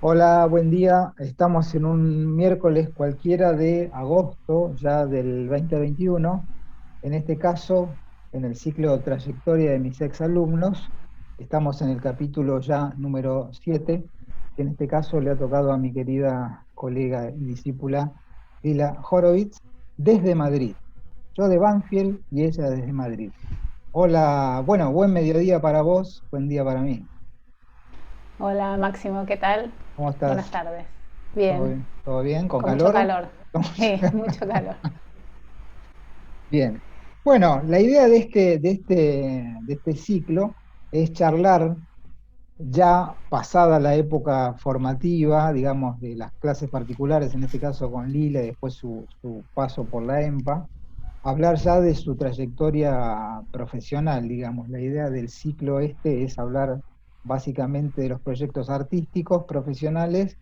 Hola, buen día. Estamos en un miércoles cualquiera de agosto ya del 2021. En este caso, en el ciclo de trayectoria de mis exalumnos, estamos en el capítulo ya número 7, que en este caso le ha tocado a mi querida colega y discípula Lila Horowitz desde Madrid. Yo de Banfield y ella desde Madrid. Hola, bueno, buen mediodía para vos, buen día para mí. Hola Máximo, ¿qué tal? ¿Cómo Buenas estás? tardes. ¿Todo Bien, bien? ¿Todo bien? ¿Con con mucho calor? calor. Sí, mucho calor. Bien. Bueno, la idea de este ciclo es charlar ya pasada la época formativa, digamos, de las clases particulares, en este caso con Lila y después su paso por la EMPA, hablar ya de su trayectoria profesional, digamos. La idea del ciclo este es hablar básicamente de los proyectos artísticos, profesionales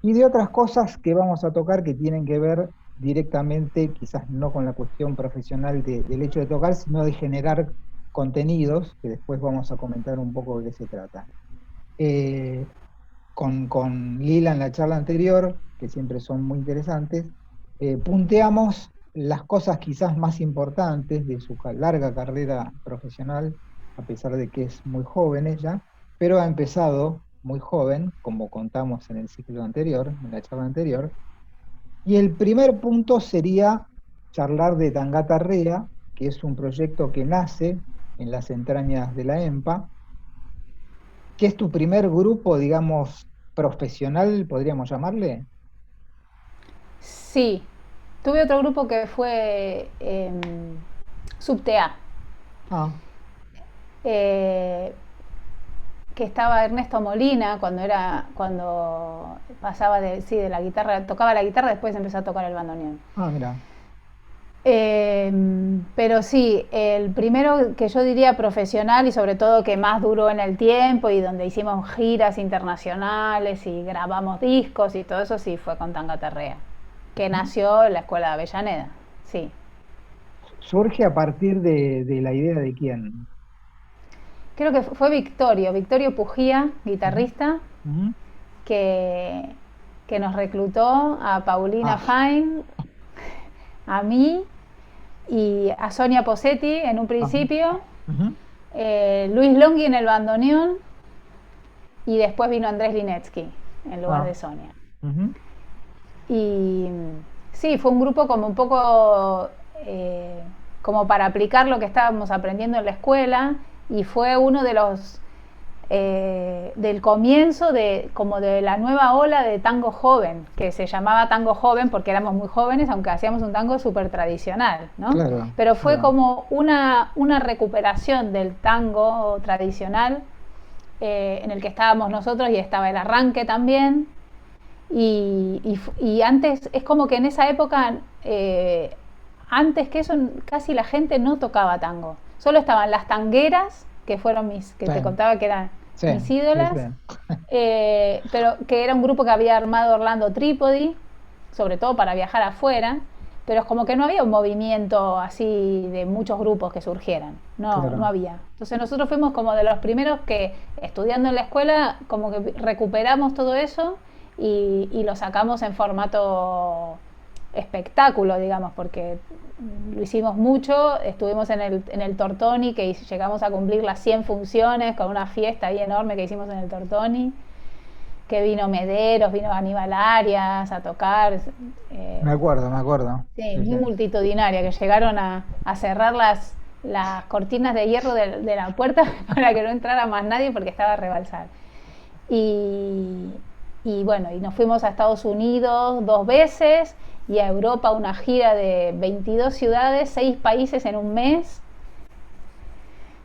y de otras cosas que vamos a tocar que tienen que ver directamente, quizás no con la cuestión profesional del hecho de tocar, sino de generar contenidos, que después vamos a comentar un poco de qué se trata. Eh, con Lila en la charla anterior, que siempre son muy interesantes, punteamos las cosas quizás más importantes de su larga carrera profesional, a pesar de que es muy joven ella, pero ha empezado muy joven, como contamos en el ciclo anterior, en la charla anterior. Y el primer punto sería charlar de Tangata Rea, que es un proyecto que nace en las entrañas de la EMPA, que es tu primer grupo, digamos, profesional, podríamos llamarle. Sí, tuve otro grupo que fue Subtea, Ah, eh, que estaba Ernesto Molina cuando pasaba de la guitarra, tocaba la guitarra, después empezó a tocar el bandoneón. mira. Pero sí, el primero que yo diría profesional y sobre todo que más duró en el tiempo y donde hicimos giras internacionales y grabamos discos y todo eso sí fue con Tangaterrea, que Ujú. nació en la Escuela de Avellaneda. Sí, Surge a partir de la idea de quién. creo que fue Victorio Pujía, Ujú, guitarrista, ujú. que, que nos reclutó a Paulina Ah, Fine, a mí y a Sonia Posetti en un ajá, principio, ujú, Luis Longhi en el bandoneón y después vino Andrés Linetsky en lugar ah, de Sonia. ujú. Y sí, fue un grupo como un poco como para aplicar lo que estábamos aprendiendo en la escuela y fue uno de los del comienzo de como de la nueva ola de tango joven, que se llamaba tango joven porque éramos muy jóvenes, aunque hacíamos un tango súper tradicional, ¿no? Claro, Pero fue claro. como una recuperación del tango tradicional en el que estábamos nosotros y estaba el arranque también. Y antes, es como que en esa época, antes que eso, casi la gente no tocaba tango. Solo estaban las tangueras, que fueron que Sí, te contaba que eran sí, mis sí, sí. ídolas, pero que era un grupo que había armado Orlando Trípodi, sobre todo para viajar afuera, pero es como que no había un movimiento así de muchos grupos que surgieran, no Claro. había. Entonces nosotros fuimos como de los primeros que estudiando en la escuela como que recuperamos todo eso y lo sacamos en formato espectáculo, digamos, porque lo hicimos mucho, estuvimos en el Tortoni, que llegamos a cumplir las 100 funciones con una fiesta ahí enorme que hicimos en el Tortoni, que vino Mederos, vino Aníbal Arias a tocar, Me eh, acuerdo, me acuerdo. sí, Sí, sí. muy multitudinaria, que llegaron a cerrar las cortinas de hierro de la puerta para que no entrara más nadie porque estaba a rebalsar. Y, y bueno, y nos fuimos a Estados Unidos 2 veces y a Europa una gira de 22 ciudades, 6 países en un mes,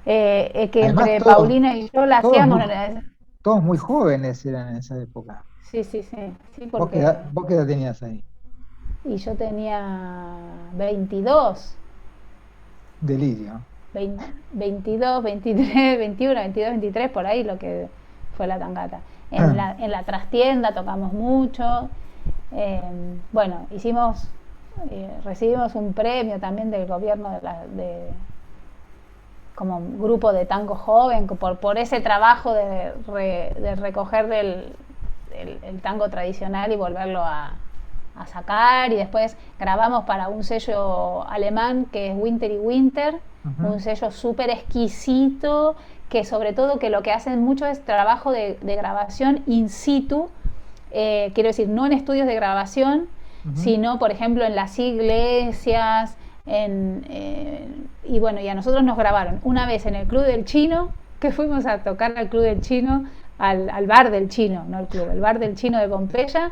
que Además, entre todos, Paulina y yo la todos hacíamos. muy, todos muy jóvenes eran en esa época. Sí, sí, sí, sí, ¿Vos qué porque. edad, vos qué edad tenías ahí? Y yo tenía 22, Delirio. 22, 23, 21, 22, 23, por ahí lo que fue la tangata. En la trastienda tocamos mucho. Eh, bueno, recibimos un premio también del gobierno como grupo de tango joven por ese trabajo de recoger el tango tradicional y volverlo a sacar. Y después grabamos para un sello alemán que es Winter y Winter, un sello súper exquisito, que sobre todo que lo que hacen mucho es trabajo de grabación in situ, quiero decir, no en estudios de grabación, sino por ejemplo en las iglesias, y bueno, y a nosotros nos grabaron una vez en el Club del Chino, que fuimos a tocar al Club del Chino, al bar del Chino, no el club, el bar del Chino de Pompeya,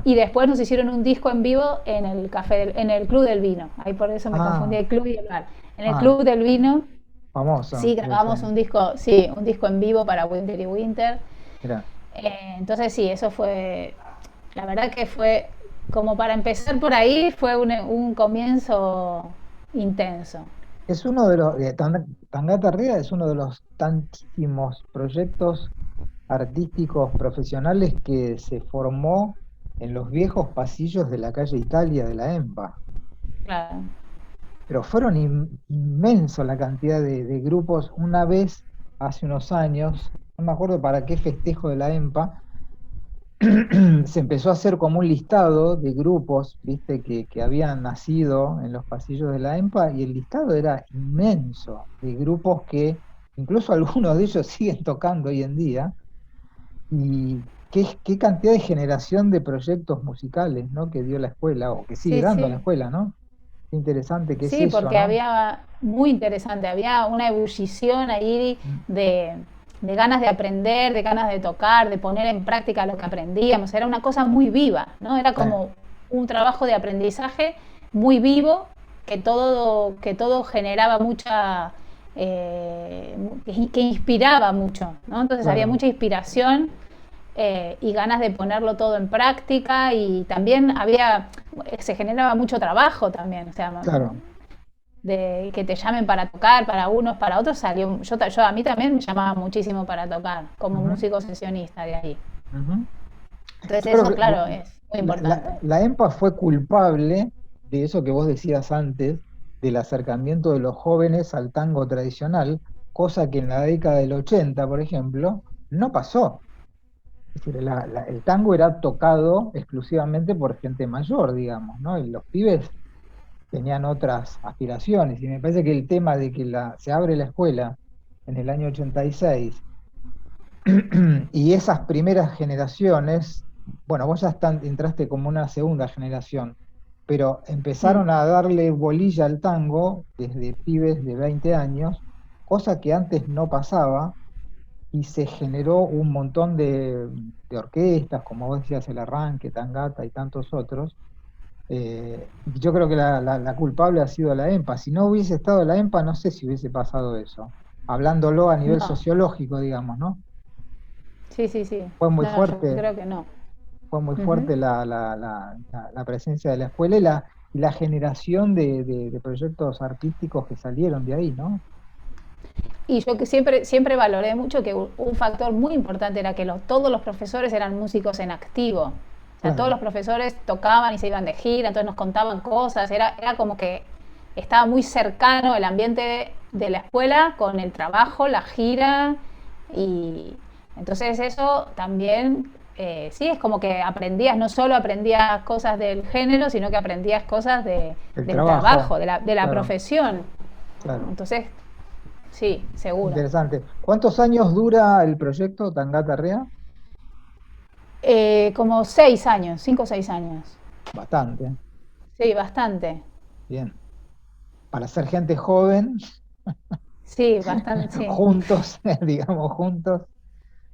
y después nos hicieron un disco en vivo en el en el Club del Vino. Ahí por eso me confundí el club y el bar. En el Club del Vino, famoso. Sí, grabamos un disco, sí, un disco en vivo para Winter y Winter. Mira. Entonces sí, eso fue, la verdad que fue, como para empezar por ahí, fue un comienzo intenso. Es uno de los, Tangata Rea es uno de los tantísimos proyectos artísticos profesionales que se formó en los viejos pasillos de la calle Italia de la EMPA. Claro. Pero fueron inmensos la cantidad de grupos. Una vez, hace unos años, no me acuerdo para qué festejo de la EMPA, se empezó a hacer como un listado de grupos, viste, que habían nacido en los pasillos de la EMPA, y el listado era inmenso, de grupos que incluso algunos de ellos siguen tocando hoy en día, y qué cantidad de generación de proyectos musicales, ¿no?, que dio la escuela, o que sigue Sí, dando la sí. escuela, ¿no? Qué interesante que es Sí, eso, porque ¿no? había, muy interesante, había una ebullición ahí de, de ganas de aprender, de ganas de tocar, de poner en práctica lo que aprendíamos. Era una cosa muy viva, ¿no? Era Sí, como un trabajo de aprendizaje muy vivo, que todo generaba mucha, que inspiraba mucho, ¿no? Entonces había claro, mucha inspiración, y ganas de ponerlo todo en práctica, y también se generaba mucho trabajo también, o sea, claro. de que te llamen para tocar, para unos, para otros, a mí también me llamaba muchísimo para tocar, como Ujú, músico sesionista de ahí. ujú. Entonces Yo creo eso, que claro, es muy importante. la EMPA fue culpable de eso que vos decías antes, del acercamiento de los jóvenes al tango tradicional, cosa que en la década del 80, por ejemplo, no pasó. Es decir, el tango era tocado exclusivamente por gente mayor, digamos, ¿no? Y los pibes tenían otras aspiraciones. Y me parece que el tema de que se abre la escuela en el año 86 y esas primeras generaciones, bueno, vos ya entraste como una segunda generación, pero Mm. empezaron a darle bolilla al tango desde pibes de 20 años, cosa que antes no pasaba, y se generó un montón de orquestas, como vos decías, El Arranque, Tangata y tantos otros. Y yo creo que la culpable ha sido la EMPA. Si no hubiese estado la EMPA, no sé si hubiese pasado eso, hablándolo a nivel No, sociológico, digamos, ¿no? sí, sí, sí. Fue muy No, no, yo fuerte, creo que no. fue muy Ujú. fuerte la presencia de la escuela y la generación de proyectos artísticos que salieron de ahí, ¿no? Y yo que siempre valoré mucho que un factor muy importante era que todos los profesores eran músicos en activo. O sea, todos Claro, los profesores tocaban y se iban de gira, entonces nos contaban cosas. Era como que estaba muy cercano el ambiente de la escuela con el trabajo, la gira. Y entonces eso también, sí, es como que aprendías, no solo aprendías cosas del género, sino que aprendías cosas el del trabajo, trabajo, de la claro, profesión. claro. Entonces, sí, seguro. Interesante. ¿Cuántos años dura el proyecto Tangata Rea? Como 6 años, 5 o 6 años. Bastante, Sí, bastante. bien. Para ser gente joven, Sí, bastante, sí. juntos, digamos, juntos,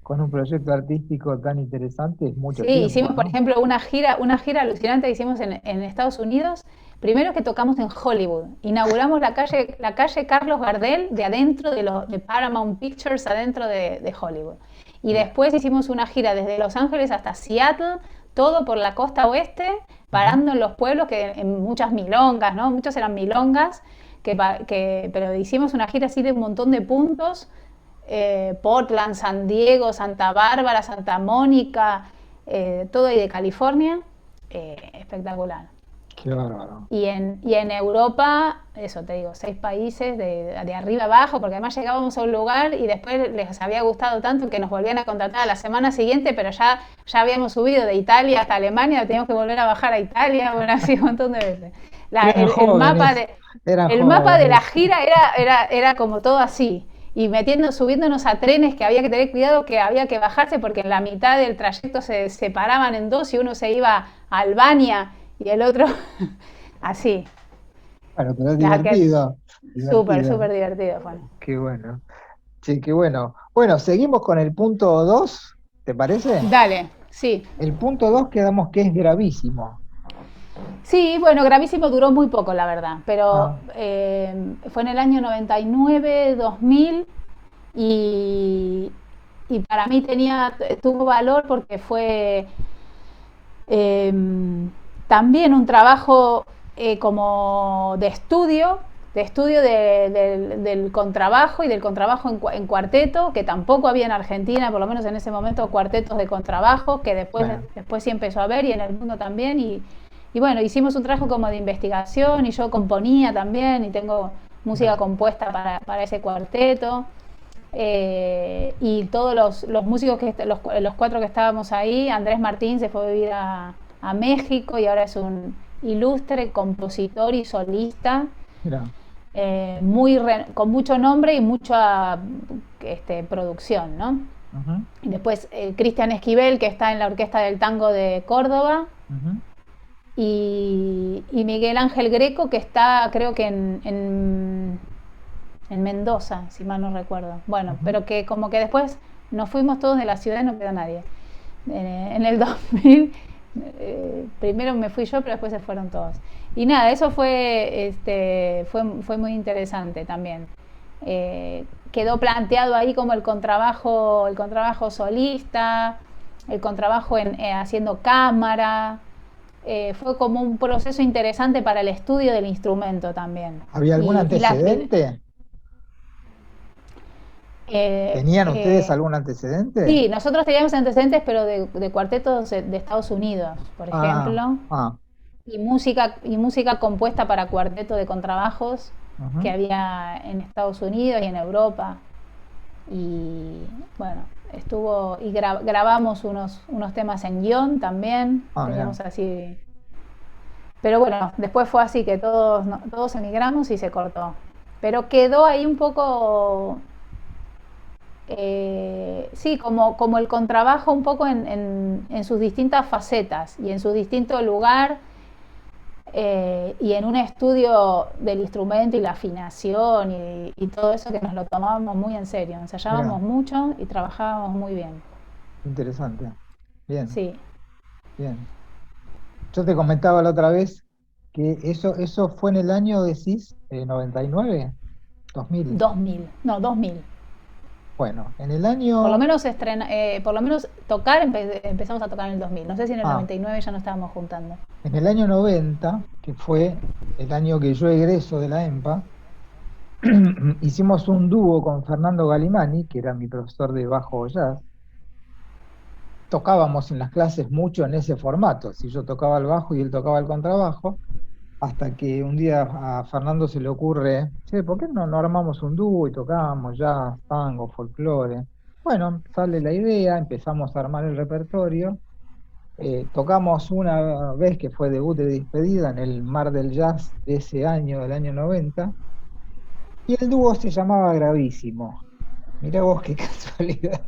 con un proyecto artístico tan interesante, es mucho Sí, tiempo, hicimos, por ¿no? ejemplo, una gira alucinante que hicimos en Estados Unidos. Primero que tocamos en Hollywood. Inauguramos la calle Carlos Gardel de adentro de Paramount Pictures, adentro de Hollywood. Y Mira. después hicimos una gira desde Los Ángeles hasta Seattle, todo por la costa oeste, Ujú. parando en los pueblos, que en muchas milongas, ¿no? Muchos eran milongas, pero hicimos una gira así de un montón de puntos. Portland, San Diego, Santa Bárbara, Santa Mónica, todo ahí de California, espectacular. qué bárbaro. Y en Europa, eso te digo, 6 países de arriba abajo, porque además llegábamos a un lugar y después les había gustado tanto que nos volvían a contratar a la semana siguiente, pero ya habíamos subido de Italia hasta Alemania, teníamos que volver a bajar a Italia, bueno, así un montón de veces. Eran jóvenes, eran El mapa de la jóvenes. gira era como todo así. Y subiéndonos a trenes que había que tener cuidado, que había que bajarse porque en la mitad del trayecto se separaban en dos y uno se iba a Albania y el otro así. Bueno, pero es La que divertido, súper, divertido. súper divertido fue. Qué bueno. Sí, qué bueno. Bueno, seguimos con el punto 2, ¿te parece? Dale, sí. El punto 2 quedamos que es gravísimo. Sí, bueno, Gravísimo duró muy poco, la verdad, pero Ah, fue en el año 99, 2000 y, y para mí tuvo valor porque fue eh, también un trabajo como de estudio del contrabajo y del contrabajo en cuarteto, que tampoco había en Argentina, por lo menos en ese momento, cuartetos de contrabajo, que claro. después sí empezó a haber y en el mundo también. Y bueno, hicimos un trabajo como de investigación y yo componía también y tengo música Mira, compuesta para ese cuarteto. Y todos los músicos, los 4 que estábamos ahí, Andrés Martín se fue a vivir a México y ahora es un ilustre compositor y solista, mira. con mucho nombre y mucha producción, ¿no? Ujú, Y después Cristian Esquivel, que está en la Orquesta del Tango de Córdoba, ujú. y Miguel Ángel Greco, que está creo que en Mendoza, si mal no recuerdo. Bueno, Ujú. pero que como que después nos fuimos todos de la ciudad y no quedó nadie. En el 2000, primero me fui yo, pero después se fueron todos. Y nada, eso fue muy interesante también. Quedó planteado ahí como el contrabajo solista, el contrabajo haciendo cámara. Fue como un proceso interesante para el estudio del instrumento también. ¿Había algún Y las, antecedente? eh, ¿Tenían ustedes eh, algún antecedente? sí, nosotros teníamos antecedentes, pero de cuartetos de Estados Unidos, por Ah, ejemplo, ah, y música compuesta para cuarteto de contrabajos que ujú. había en Estados Unidos y en Europa. Y bueno, grabamos unos temas en guión también, Ah, mira, teníamos así. Pero bueno, después fue así que todos, todos emigramos y se cortó. Pero quedó ahí un poco sí, como el contrabajo un poco en sus distintas facetas y en su distinto lugar y en un estudio del instrumento y la afinación y todo eso que nos lo tomábamos muy en serio. mira, Ensayábamos mucho y trabajábamos muy bien. interesante. Bien, Sí, bien. Yo te comentaba la otra vez que eso fue en el año, decís, 99, 2000. 2000, no, 2000. Bueno, en el Por lo año, menos por lo menos empezamos a tocar en el 2000. No sé si en el ah, 99 ya nos estábamos juntando. en el año 90, que fue el año que yo egreso de la EMPA, hicimos un dúo con Fernando Galimani, que era mi profesor de bajo jazz. Tocábamos en las clases mucho en ese formato, si yo tocaba el bajo y él tocaba el contrabajo, hasta que un día a Fernando se le ocurre, che, ¿por qué no armamos un dúo y tocábamos jazz, tango, folclore? Bueno, sale la idea, empezamos a armar el repertorio, tocamos una vez que fue debut de despedida en el Mar del Jazz de ese año, del año 90, y el dúo se llamaba Gravísimo. Mirá vos qué casualidad.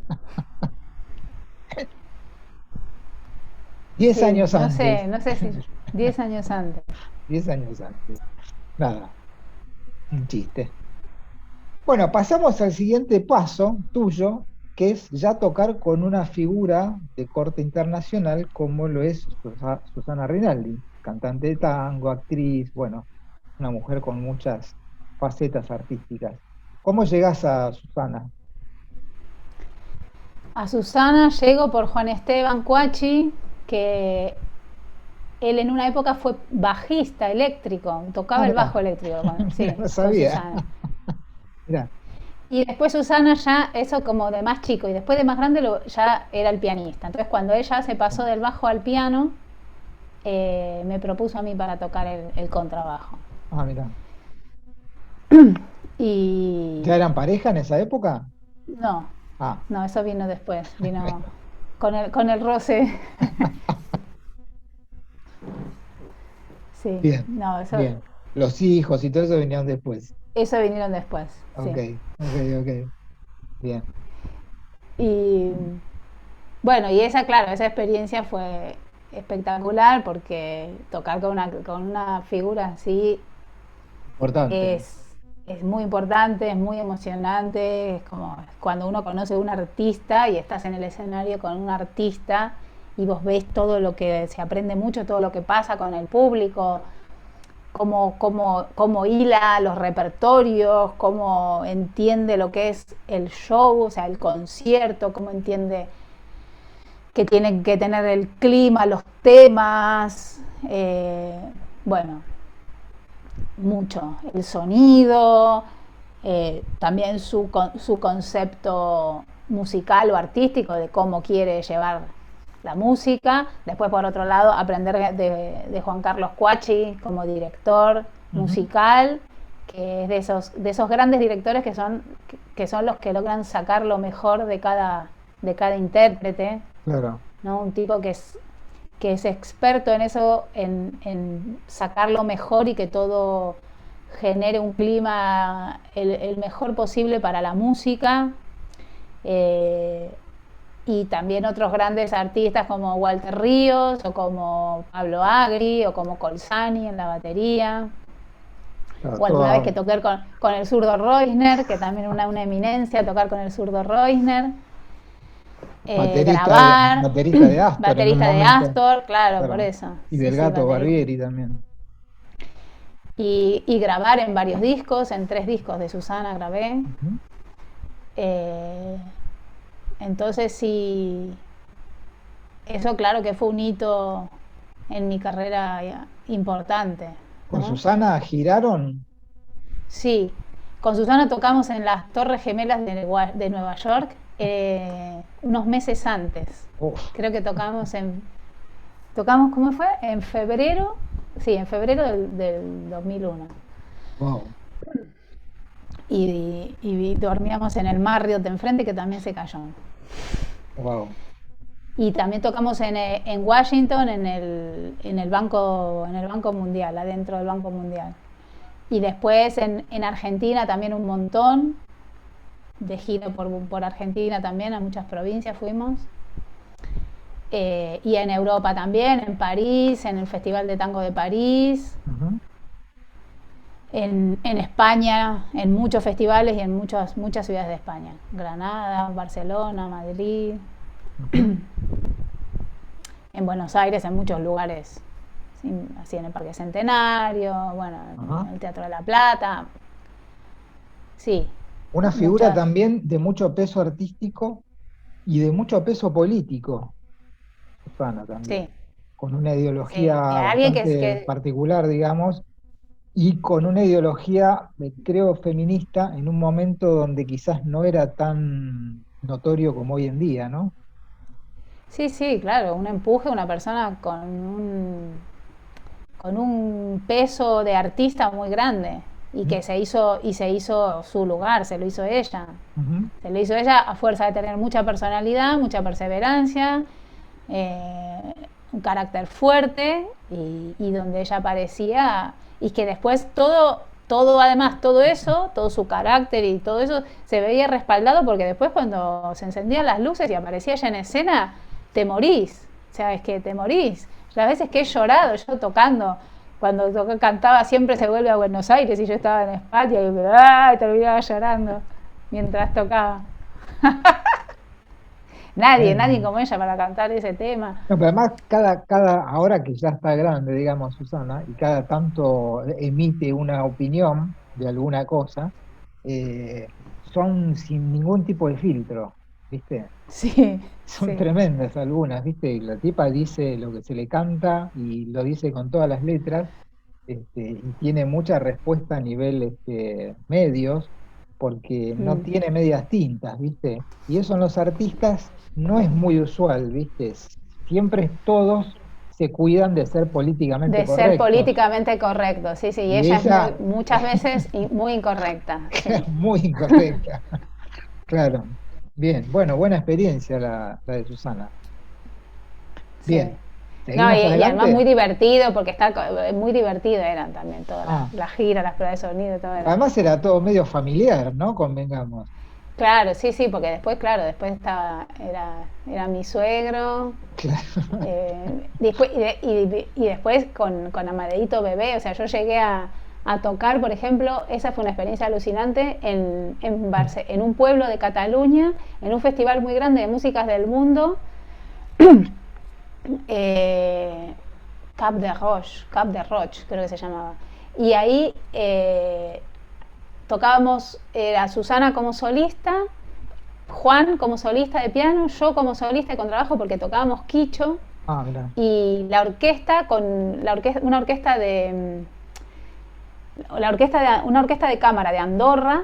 10 Sí, años antes. no sé si 10 años antes. 10 años antes. Nada, un chiste. Bueno, pasamos al siguiente paso tuyo, que es ya tocar con una figura de corte internacional como lo es Susana Rinaldi, cantante de tango, actriz, bueno, una mujer con muchas facetas artísticas. ¿Cómo llegás a Susana? A Susana llego por Juan Esteban Cuachi, que él en una época fue bajista eléctrico, Ah, tocaba el bajo mira, eléctrico, mira, sí, no con sabía. Susana. Mira, Y después Susana ya, eso como de más chico, y después de más grande ya era el pianista. Entonces cuando ella se pasó del bajo al piano, me propuso a mí para tocar el contrabajo. Ah, mira. ¿Ya Y eran pareja en esa época? no, Ah, no, eso vino después, vino con el roce. Sí, bien, no, bien. Los hijos y todo eso vinieron después. eso vinieron después, Ok, sí. ok, ok. Bien. Y bueno, y esa, claro, esa experiencia fue espectacular porque tocar con una figura así Importante. es, es muy importante, es muy emocionante, es como cuando uno conoce a un artista y estás en el escenario con un artista y vos ves todo lo que se aprende mucho, todo lo que pasa con el público, cómo hila los repertorios, cómo entiende lo que es el show, o sea, el concierto, cómo entiende que tienen que tener el clima, los temas, bueno, mucho, el sonido, también su concepto musical o artístico de cómo quiere llevar la música. Después, por otro lado, aprender de Juan Carlos Cuachi como director Ujú. musical, que es de esos grandes directores que son los que logran sacar lo mejor de cada intérprete, Claro. ¿no? Un tipo que es experto en eso, en sacar lo mejor y que todo genere un clima el mejor posible para la música. Eh, y también otros grandes artistas como Walter Ríos o como Pablo Agri o como Colsani en la batería. Claro, O alguna vez que todo toqué con el zurdo Reusner, que también una eminencia tocar con el zurdo Reusner. Grabar, baterista de Astor en un baterista de momento. Astor, claro, por Claro. eso. Y Sí, del sí, Gato baterista. Barbieri también. Y grabar en varios discos, en 3 discos de Susana grabé. Ujú. Eh, entonces sí, eso claro que fue un hito en mi carrera importante, Con ¿no? Susana giraron. Sí, con Susana tocamos en las Torres Gemelas de Nueva York unos meses antes. Uf, Creo que tocamos, ¿cómo fue? En febrero, sí, en febrero del 2001. wow, Y dormíamos en el Marriott de enfrente que también se cayó. wow. Y también tocamos en Washington en el Banco Mundial, adentro del Banco Mundial. Y después en Argentina también un montón, de gira por Argentina también, a muchas provincias fuimos. Y en Europa también, en París, en el Festival de Tango de París, Ujú. en España, en muchos festivales y en muchas ciudades de España. Granada, Barcelona, Madrid, Ujú. en Buenos Aires, en muchos lugares, así en el Parque Centenario, bueno, Ajá. en el Teatro de la Plata, sí, Una figura muchas, también de mucho peso artístico y de mucho peso político, Susana también, sí, con una sí, ideología alguien que es bastante que, particular, digamos, y con una ideología, creo, feminista en un momento donde quizás no era tan notorio como hoy en día, ¿no? sí, sí, claro, un empuje, una persona con un peso de artista muy grande y Ujú. que se hizo su lugar, se lo hizo ella. Ujú. Se lo hizo ella a fuerza de tener mucha personalidad, mucha perseverancia, eh, un carácter fuerte y donde ella aparecía y que después además todo eso, todo su carácter y todo eso se veía respaldado porque después cuando se encendían las luces y aparecía ella en escena, te morís, o sea, es que te morís. Las veces que he llorado yo tocando, cuando cantaba siempre se vuelve a Buenos Aires y yo estaba en España y terminaba llorando mientras tocaba. Nadie Tremendo. como ella para cantar ese tema. No, pero además, ahora que ya está grande, digamos, Susana, y cada tanto emite una opinión de alguna cosa, son sin ningún tipo de filtro, ¿viste? Sí, Son sí. tremendas algunas, ¿viste? Y la tipa dice lo que se le canta y lo dice con todas las letras, y tiene mucha respuesta a nivel, medios, porque no Mm. tiene medias tintas, ¿viste? Y eso en los artistas no es muy usual, ¿viste? Siempre todos se cuidan de ser políticamente De ser correctos. políticamente correcto, sí, sí, y Y ella es ella, muchas veces muy incorrecta, sí, muy incorrecta. Claro. Bien, bueno, buena experiencia la de Susana. sí. Bien, No, ¿seguimos y además muy adelante? divertido, porque muy divertido eran también todas Ah, las giras, las pruebas de sonido, todo era. además era todo medio familiar, ¿no? Convengamos. Claro, sí, sí, porque después, claro, después era mi suegro, Claro. después, y después con Amadeíto Bebé, o sea, yo llegué a tocar, por ejemplo, esa fue una experiencia alucinante en un pueblo de Cataluña, en un festival muy grande de músicas del mundo, eh, Cap de Roche, creo que se llamaba. Y ahí tocábamos, era Susana como solista, Juan como solista de piano, yo como solista de contrabajo porque tocábamos quicho, Ah, mira. y la orquesta una orquesta una orquesta de cámara de Andorra,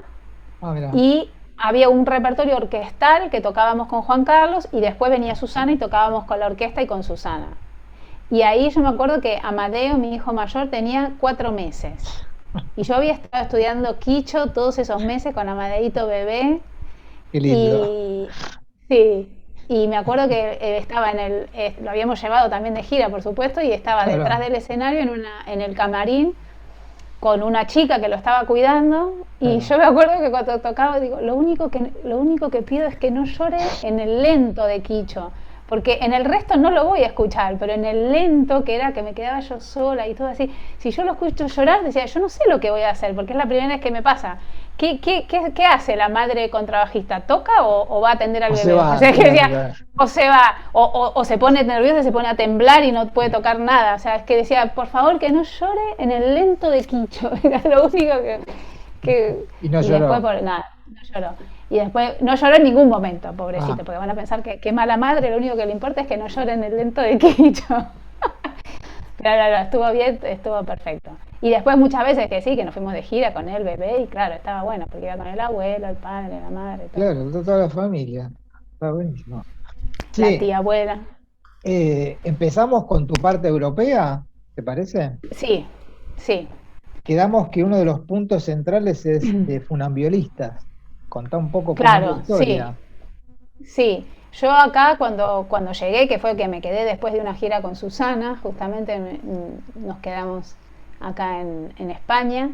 Ah, mira. y había un repertorio orquestal que tocábamos con Juan Carlos y después venía Susana y tocábamos con la orquesta y con Susana. Y ahí yo me acuerdo que Amadeo, mi hijo mayor, tenía 4 meses. Y yo había estado estudiando quicho todos esos meses con Amadeito bebé. Qué lindo. Y sí, y me acuerdo que estaba lo habíamos llevado también de gira, por supuesto, y estaba detrás Claro, del escenario en el camarín con una chica que lo estaba cuidando, y claro. yo me acuerdo que cuando tocaba digo, lo único que pido es que no llore en el lento de Quicho, porque en el resto no lo voy a escuchar, pero en el lento, que era que me quedaba yo sola y todo así, si yo lo escucho llorar, decía, yo no sé lo que voy a hacer, porque es la primera vez que me pasa. ¿Qué hace la madre contrabajista? ¿Toca o va a atender al O se bebé? O va, sea, que claro, decía, claro. o se va, o se pone nerviosa, se pone a temblar y no puede tocar nada. O sea, es que decía, por favor, que no llore en el lento de Quicho. Era lo único que Y no y después, lloró. nada, no lloró. Y después, no lloró en ningún momento, Ah, pobrecito, porque van a pensar que mala madre, lo único que le importa es que no llore en el lento de Quicho. Claro, estuvo bien, estuvo perfecto. Y después muchas veces que sí, que nos fuimos de gira con el bebé y claro, estaba bueno, porque iba con el abuelo, el padre, la madre, todo. claro, toda la familia. Está buenísimo. La Sí, tía abuela. empezamos con tu parte europea, ¿te parece? Sí, sí. Quedamos que uno de los puntos centrales es de funambiolistas. Contá un poco cómo es la Claro, sí, historia. sí. Yo acá cuando llegué, que fue que me quedé después de una gira con Susana, justamente nos quedamos acá en España,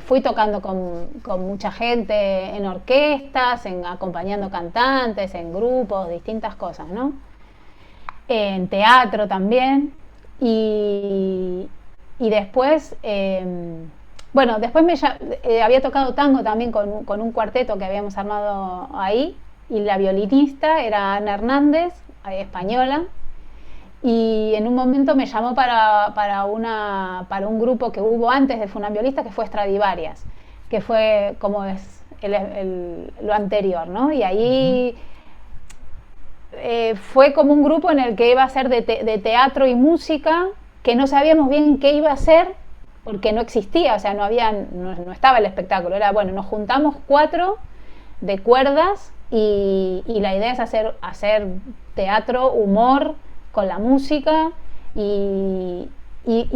fui tocando con mucha gente en orquestas, acompañando cantantes, en grupos, distintas cosas, ¿no? En teatro también. Y, y después, bueno, después había tocado tango también con un cuarteto que habíamos armado ahí, y la violinista era Ana Hernández, española, y en un momento me llamó para un grupo que hubo antes de Funambiolistas, que fue Stradivarias, que fue como es lo anterior, ¿no? Y Ujú. ahí fue como un grupo en el que iba a ser de teatro y música, que no sabíamos bien qué iba a ser, porque no existía, o sea, no estaba el espectáculo, era, bueno, nos juntamos 4 de cuerdas y la idea es hacer teatro, humor con la música, y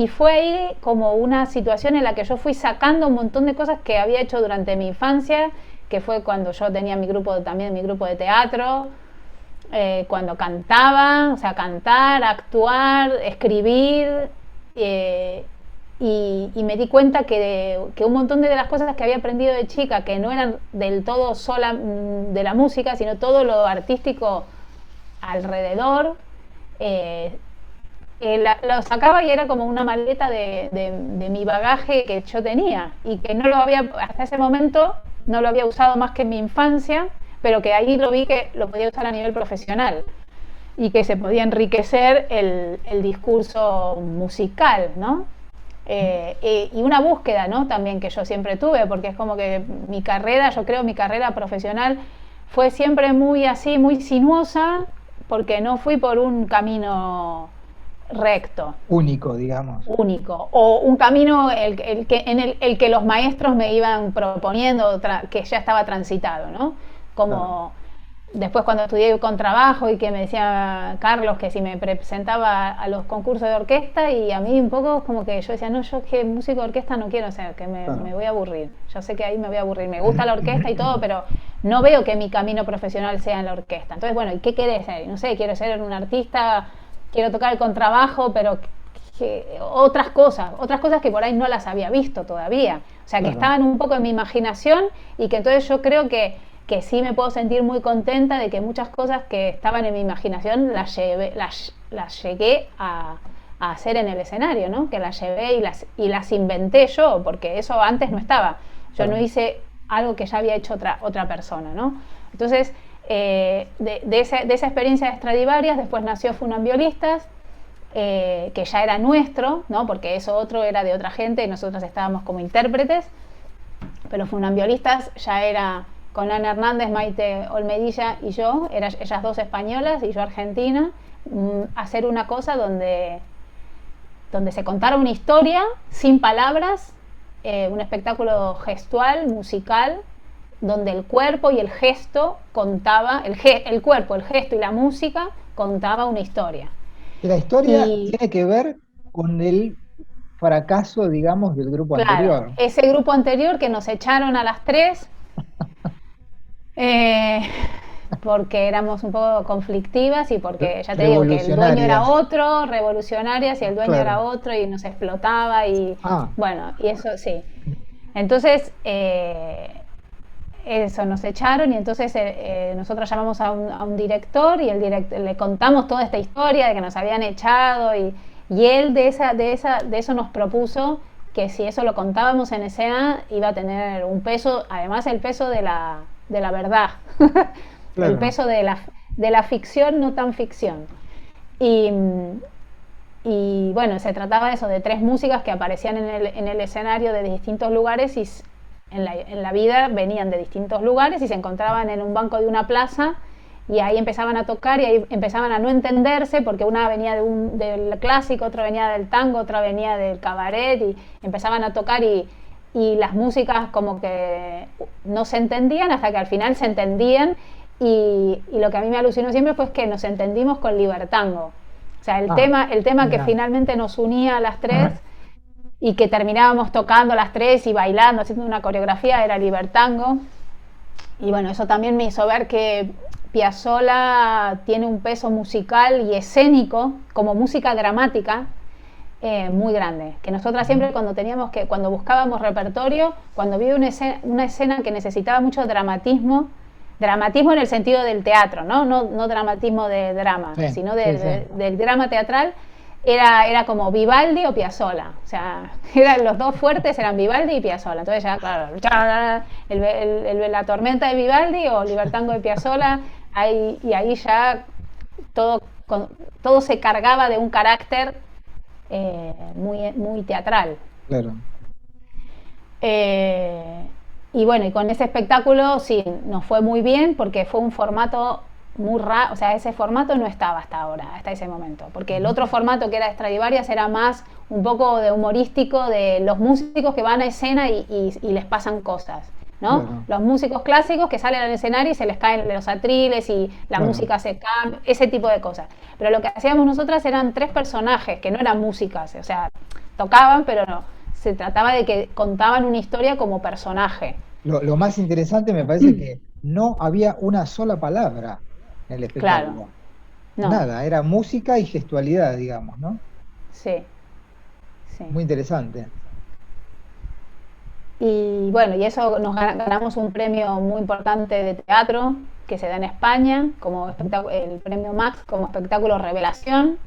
fue ahí como una situación en la que yo fui sacando un montón de cosas que había hecho durante mi infancia, que fue cuando yo tenía también mi grupo de teatro, cuando cantaba, o sea, cantar, actuar, escribir, eh, y me di cuenta que un montón de las cosas que había aprendido de chica, que no eran del todo sola de la música, sino todo lo artístico alrededor, eh, lo sacaba y era como una maleta de mi bagaje que yo tenía y que no lo había, hasta ese momento, no lo había usado más que en mi infancia, pero que ahí lo vi que lo podía usar a nivel profesional y que se podía enriquecer el discurso musical, ¿no? Y una búsqueda, ¿no? También que yo siempre tuve, porque es como que yo creo mi carrera profesional fue siempre muy así, muy sinuosa, porque no fui por un camino recto, Único, digamos. único, o un camino el que los maestros me iban proponiendo, que ya estaba transitado, ¿no? Claro. Como después cuando estudié con trabajo y que me decía Carlos que si me presentaba a los concursos de orquesta, y a mí un poco como que yo decía, no, yo que músico de orquesta no quiero ser, que me Claro. voy a aburrir. Yo sé que ahí me voy a aburrir, me gusta la orquesta y todo, pero no veo que mi camino profesional sea en la orquesta. Entonces, bueno, ¿y qué querés ser? No sé, quiero ser un artista, quiero tocar el contrabajo, pero otras cosas que por ahí no las había visto todavía. O sea, que Claro. estaban un poco en mi imaginación, y que entonces yo creo que sí me puedo sentir muy contenta de que muchas cosas que estaban en mi imaginación las llegué a hacer en el escenario, ¿no? Que las llevé y las inventé yo, porque eso antes no estaba. Yo no Claro. hice algo que ya había hecho otra persona, ¿no? Entonces, de esa experiencia de Stradivarius, después nació Funambiolistas, que ya era nuestro, ¿no? Porque eso otro era de otra gente y nosotros estábamos como intérpretes, pero Funambiolistas ya era con Ana Hernández, Maite Olmedilla y yo, ellas dos españolas y yo argentina, hacer una cosa donde se contara una historia sin palabras, un espectáculo gestual, musical, donde el cuerpo y el gesto contaba, el cuerpo, el gesto y la música contaba una historia. Que la historia Y tiene que ver con el fracaso, digamos, del grupo claro, anterior. ese grupo anterior que nos echaron a las tres, eh, porque éramos un poco conflictivas y porque ya te digo que el dueño era Revolucionarias. otro, revolucionarias, y el dueño era Claro. otro y nos explotaba, y Ah, bueno, y eso sí. Entonces, eso, nos echaron, y entonces nosotros llamamos a un director, y le contamos toda esta historia de que nos habían echado, y él de eso nos propuso que si eso lo contábamos en escena iba a tener un peso, además el peso de la verdad, el claro. peso de la ficción, no tan ficción. Y, y bueno, se trataba de eso, de tres músicas que aparecían en el escenario de distintos lugares, y en la vida venían de distintos lugares y se encontraban en un banco de una plaza, y ahí empezaban a tocar y ahí empezaban a no entenderse, porque una venía del clásico, otra venía del tango, otra venía del cabaret, y empezaban a tocar, y las músicas como que no se entendían hasta que al final se entendían, y lo que a mí me alucinó siempre fue que nos entendimos con Libertango. O sea, el Ah, tema, el tema que mira. finalmente nos unía a las tres y que terminábamos tocando las tres y bailando, haciendo una coreografía, era Libertango. Y bueno, eso también me hizo ver que Piazzolla tiene un peso musical y escénico, como música dramática, muy grande. Que nosotras siempre cuando buscábamos repertorio, cuando vi una escena que necesitaba mucho dramatismo, dramatismo en el sentido del teatro, no dramatismo de drama, Sí, sino sí, sí. del drama teatral, era como Vivaldi o Piazzolla. O sea, los dos fuertes eran Vivaldi y Piazzolla. Entonces ya, claro, la tormenta de Vivaldi o Libertango de Piazzolla, y ahí ya todo, todo se cargaba de un carácter muy, muy teatral. Claro. Eh, y bueno, y con ese espectáculo sí, nos fue muy bien, porque fue un formato muy raro, o sea, ese formato no estaba hasta ahora, hasta ese momento, porque el Ujú. otro formato que era Stradivarius era más un poco de humorístico, de los músicos que van a escena y les pasan cosas, ¿no? Claro, Los músicos clásicos que salen al escenario y se les caen los atriles y la claro. música se cambia, ese tipo de cosas. Pero lo que hacíamos nosotras eran tres personajes que no eran músicas, o sea, tocaban, pero no. Se trataba de que contaban una historia como personaje. Lo más interesante me parece que no había una sola palabra en el Claro, espectáculo. no, Nada, era música y gestualidad, digamos, ¿no? sí, sí. Muy interesante. Y bueno, y eso ganamos un premio muy importante de teatro que se da en España, como el premio Max como espectáculo revelación,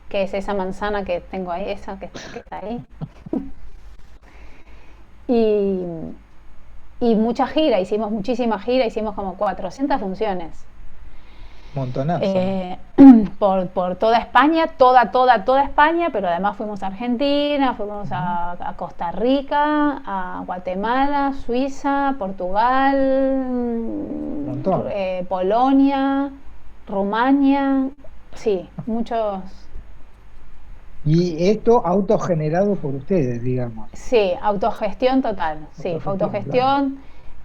que es esa manzana que tengo ahí, esa que está ahí. Y, y mucha gira, hicimos muchísima gira, hicimos como 400 funciones. Montonazo. eh, por toda España, toda España, pero además fuimos a Argentina, fuimos Ujú. a Costa Rica, a Guatemala, Suiza, Portugal, Montón. Polonia, Rumania, sí, muchos, Y esto autogenerado por ustedes, digamos. sí, autogestión total, sí, fue Autogestión, claro. autogestión.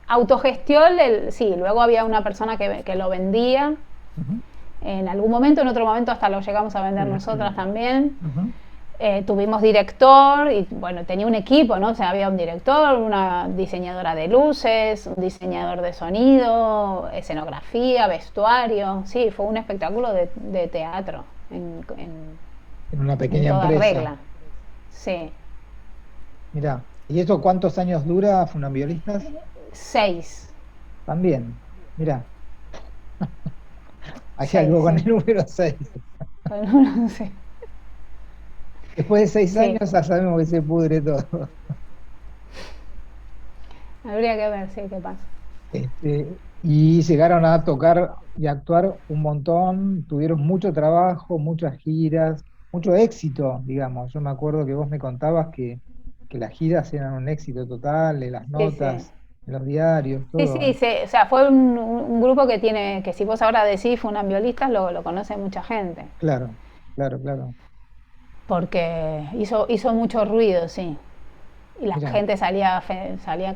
autogestión, sí, luego había una persona que lo vendía Ujú, en algún momento, en otro momento hasta lo llegamos a vender nosotras también. ujú. Tuvimos director y bueno, tenía un equipo, ¿no? O sea, había un director, una diseñadora de luces, un diseñador de sonido, escenografía, vestuario. Sí, fue un espectáculo de teatro En una en pequeña toda empresa. regla. Sí, Mirá. ¿Y eso cuántos años dura, Funambiolistas? 6. También. Mirá, hay 6, algo con el sí. número 6. Sí. Después de 6 años Sí, ya sabemos que se pudre todo. habría que ver, sí, qué pasa. Y llegaron a tocar y actuar un montón, tuvieron mucho trabajo, muchas giras, mucho éxito, digamos. Yo me acuerdo que vos me contabas que las giras eran un éxito total, de las Sí, sí. notas, en los diarios, Sí, todo. sí, o sea, fue un grupo que tiene, que si vos ahora decís funambiolistas, lo conoce mucha gente, Claro, claro, claro. porque hizo mucho ruido, sí. Y la Mira, gente salía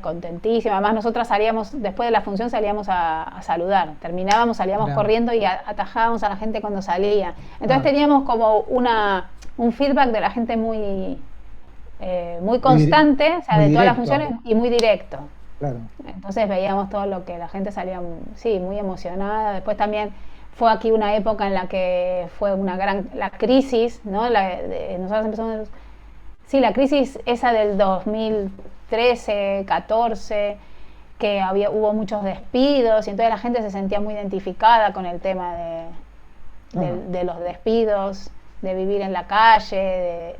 contentísima. Además, nosotras salíamos, después de la función salíamos a saludar. Terminábamos, salíamos mira, corriendo y atajábamos a la gente cuando salía. Entonces ah, teníamos como un feedback de la gente muy muy, constante, o sea, muy de todas las directo, funciones y muy directo. claro. Entonces veíamos todo lo que la gente salía, sí, muy emocionada. Después también fue aquí una época en la que fue la crisis, ¿no? Nosotros empezamos, sí, la crisis esa del 2013, 14, que hubo muchos despidos y entonces la gente se sentía muy identificada con el tema Ah, de los despidos, de vivir en la calle,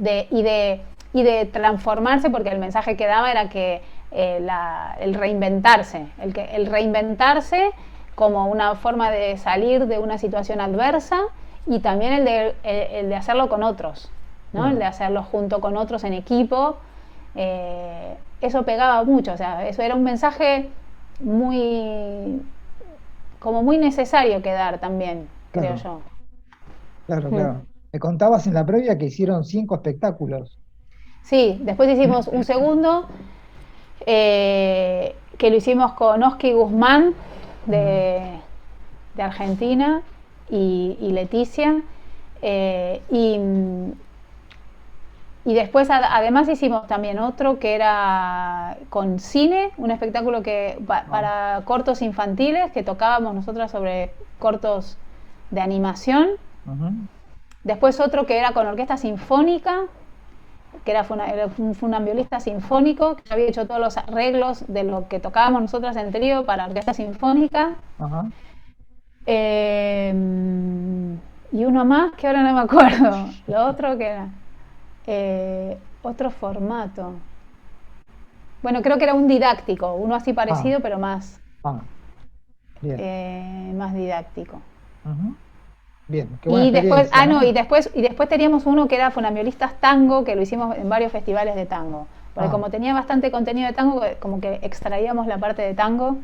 y de transformarse, porque el mensaje que daba era que el reinventarse, el reinventarse como una forma de salir de una situación adversa y también el de hacerlo con otros, ¿no? El claro, de hacerlo junto con otros en equipo. Eso pegaba mucho, o sea, eso era un mensaje muy, como muy necesario que dar también, creo claro, yo. claro, claro. Me contabas en la previa que hicieron 5 espectáculos. Sí, después hicimos un segundo que lo hicimos con Oski Guzmán Mm, de, de Argentina y Leticia. eh, y, y después además hicimos también otro que era con cine, un espectáculo ah, para cortos infantiles que tocábamos nosotras sobre cortos de animación. ujú, Después otro que era con orquesta sinfónica, que era un funambiolista sinfónico, que había hecho todos los arreglos de lo que tocábamos nosotras en trío para orquesta sinfónica. ajá. Eh, y uno más que ahora no me acuerdo. Lo otro que era otro formato. Bueno, creo que era un didáctico, uno así Ah, parecido, pero ah, bien. más didáctico. Ujú. Bien, qué buena Y después, experiencia, no, ¿no? y después teníamos uno que era Funambiolistas Tango, que lo hicimos en varios festivales de tango. Porque Ah, como tenía bastante contenido de tango, como que extraíamos la parte de tango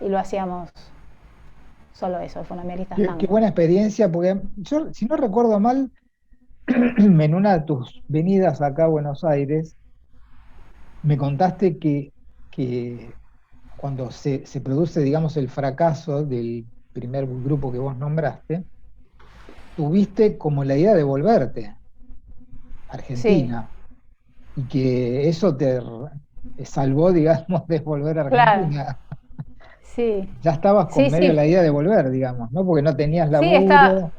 y lo hacíamos solo eso, Funambiolistas qué Tango. buena experiencia, porque yo, si no recuerdo mal, en una de tus venidas acá a Buenos Aires, me contaste que cuando se produce, digamos, el fracaso del primer grupo que vos nombraste, tuviste como la idea de volverte a Sí, Argentina y que eso te salvó, digamos, de volver a claro, Argentina. sí, Ya estabas con sí, medio sí, la idea de volver, digamos, ¿no? Porque no tenías sí, está, laburo.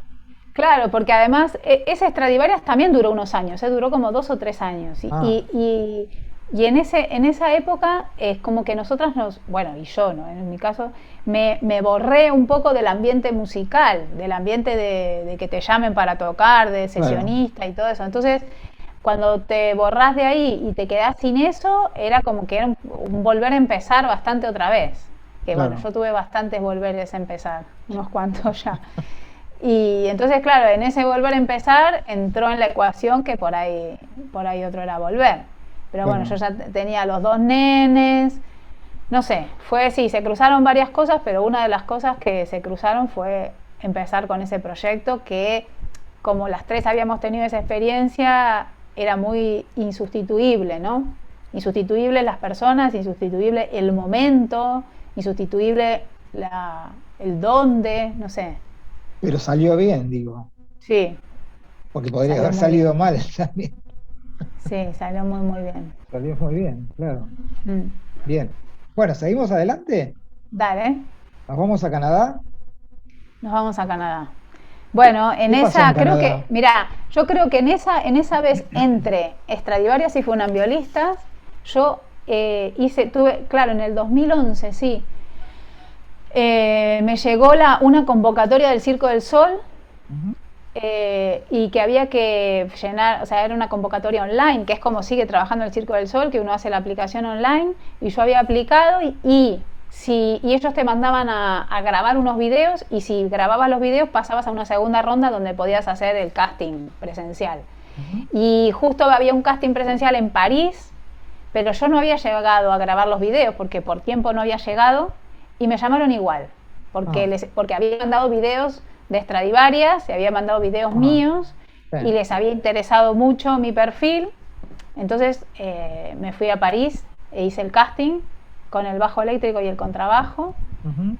claro, porque además ese Stradivarius también duró unos años, duró como 2 o 3 años. Y, Ah, y, y, y en esa época es como que nosotras bueno, y yo, ¿no? En mi caso, me borré un poco del ambiente musical, del ambiente de que te llamen para tocar, de claro, sesionista y todo eso. Entonces, cuando te borrás de ahí y te quedás sin eso, era como que era un volver a empezar bastante otra vez. Que bueno, claro, yo tuve bastantes volveres a empezar, unos cuantos ya. Y entonces, claro, en ese volver a empezar entró en la ecuación que por ahí otro era volver. Pero bueno, yo claro. ya tenía los dos nenes, no sé, sí, se cruzaron varias cosas, pero una de las cosas que se cruzaron fue empezar con ese proyecto que, como las tres habíamos tenido esa experiencia, era muy insustituible, ¿no? Insustituible las personas, insustituible el momento, insustituible el dónde, no sé. Pero salió bien, digo, Sí, porque podría salió haber muy bien. salido mal también. Sí, salió muy, muy bien. Salió muy bien, claro. Mm. Bien. Bueno, ¿seguimos adelante? Dale, ¿Nos vamos a Canadá? nos vamos a Canadá. Bueno, en ¿Qué pasó en esa, creo que, Canadá? mira, yo creo que en esa vez entre Stradivarius y funambiolistas, yo tuve, claro, en el 2011, sí, me llegó una convocatoria del Circo del Sol, Ujú. y que había que llenar, o sea, era una convocatoria online, que es como sigue trabajando el Circo del Sol, que uno hace la aplicación online, y yo había aplicado y ellos te mandaban a grabar unos videos, y si grababas los videos pasabas a una segunda ronda donde podías hacer el casting presencial. Ujú. Y justo había un casting presencial en París, pero yo no había llegado a grabar los videos porque por tiempo no había llegado, y me llamaron igual, Ah, porque había mandado videos de Stradivarius, se había mandado videos ah, míos sí. y les había interesado mucho mi perfil. Entonces me fui a París e hice el casting con el bajo eléctrico y el contrabajo. Ujú.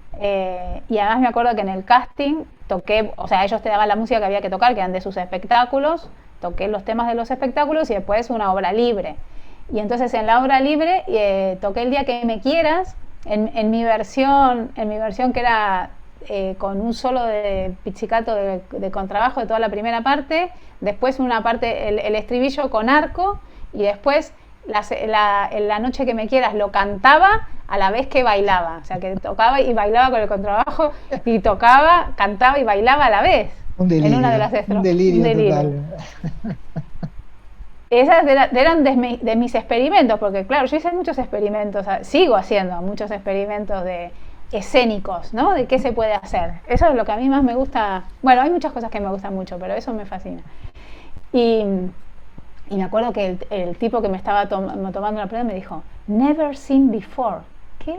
Y además me acuerdo que en el casting toqué, o sea, ellos te daban la música que había que tocar, que eran de sus espectáculos, toqué los temas de los espectáculos y después una obra libre. Y entonces en la obra libre toqué El día que me quieras, en mi versión que era con un solo de pizzicato de contrabajo de toda la primera parte, después una parte, el estribillo con arco, y después la noche que me quieras lo cantaba a la vez que bailaba, o sea que tocaba y bailaba con el contrabajo, y tocaba, cantaba y bailaba a la vez en una de las Un estrofas, un delirio delirio. total. Esas eran de mis experimentos, porque claro, yo hice muchos experimentos, sigo haciendo muchos experimentos de escénicos, ¿no? De qué se puede hacer. Eso es lo que a mí más me gusta. Bueno, hay muchas cosas que me gustan mucho, pero eso me fascina. Y, y me acuerdo que el tipo que me estaba tomando la prueba me dijo, never seen before. ¿Qué?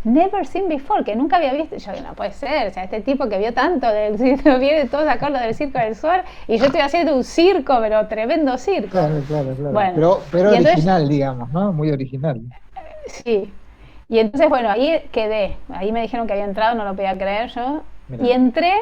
Never seen before, que nunca había visto. Yo, no puede ser, o sea, este tipo que vio tanto del circo, viene todo sacarlo del Circo del Sol, y yo estoy haciendo un circo, pero tremendo circo. Claro, claro, claro. Bueno, Pero y entonces, original, digamos, ¿no? Muy original. sí. Y entonces, bueno, ahí quedé. Ahí me dijeron que había entrado, no lo podía creer yo. Y Mira. entré,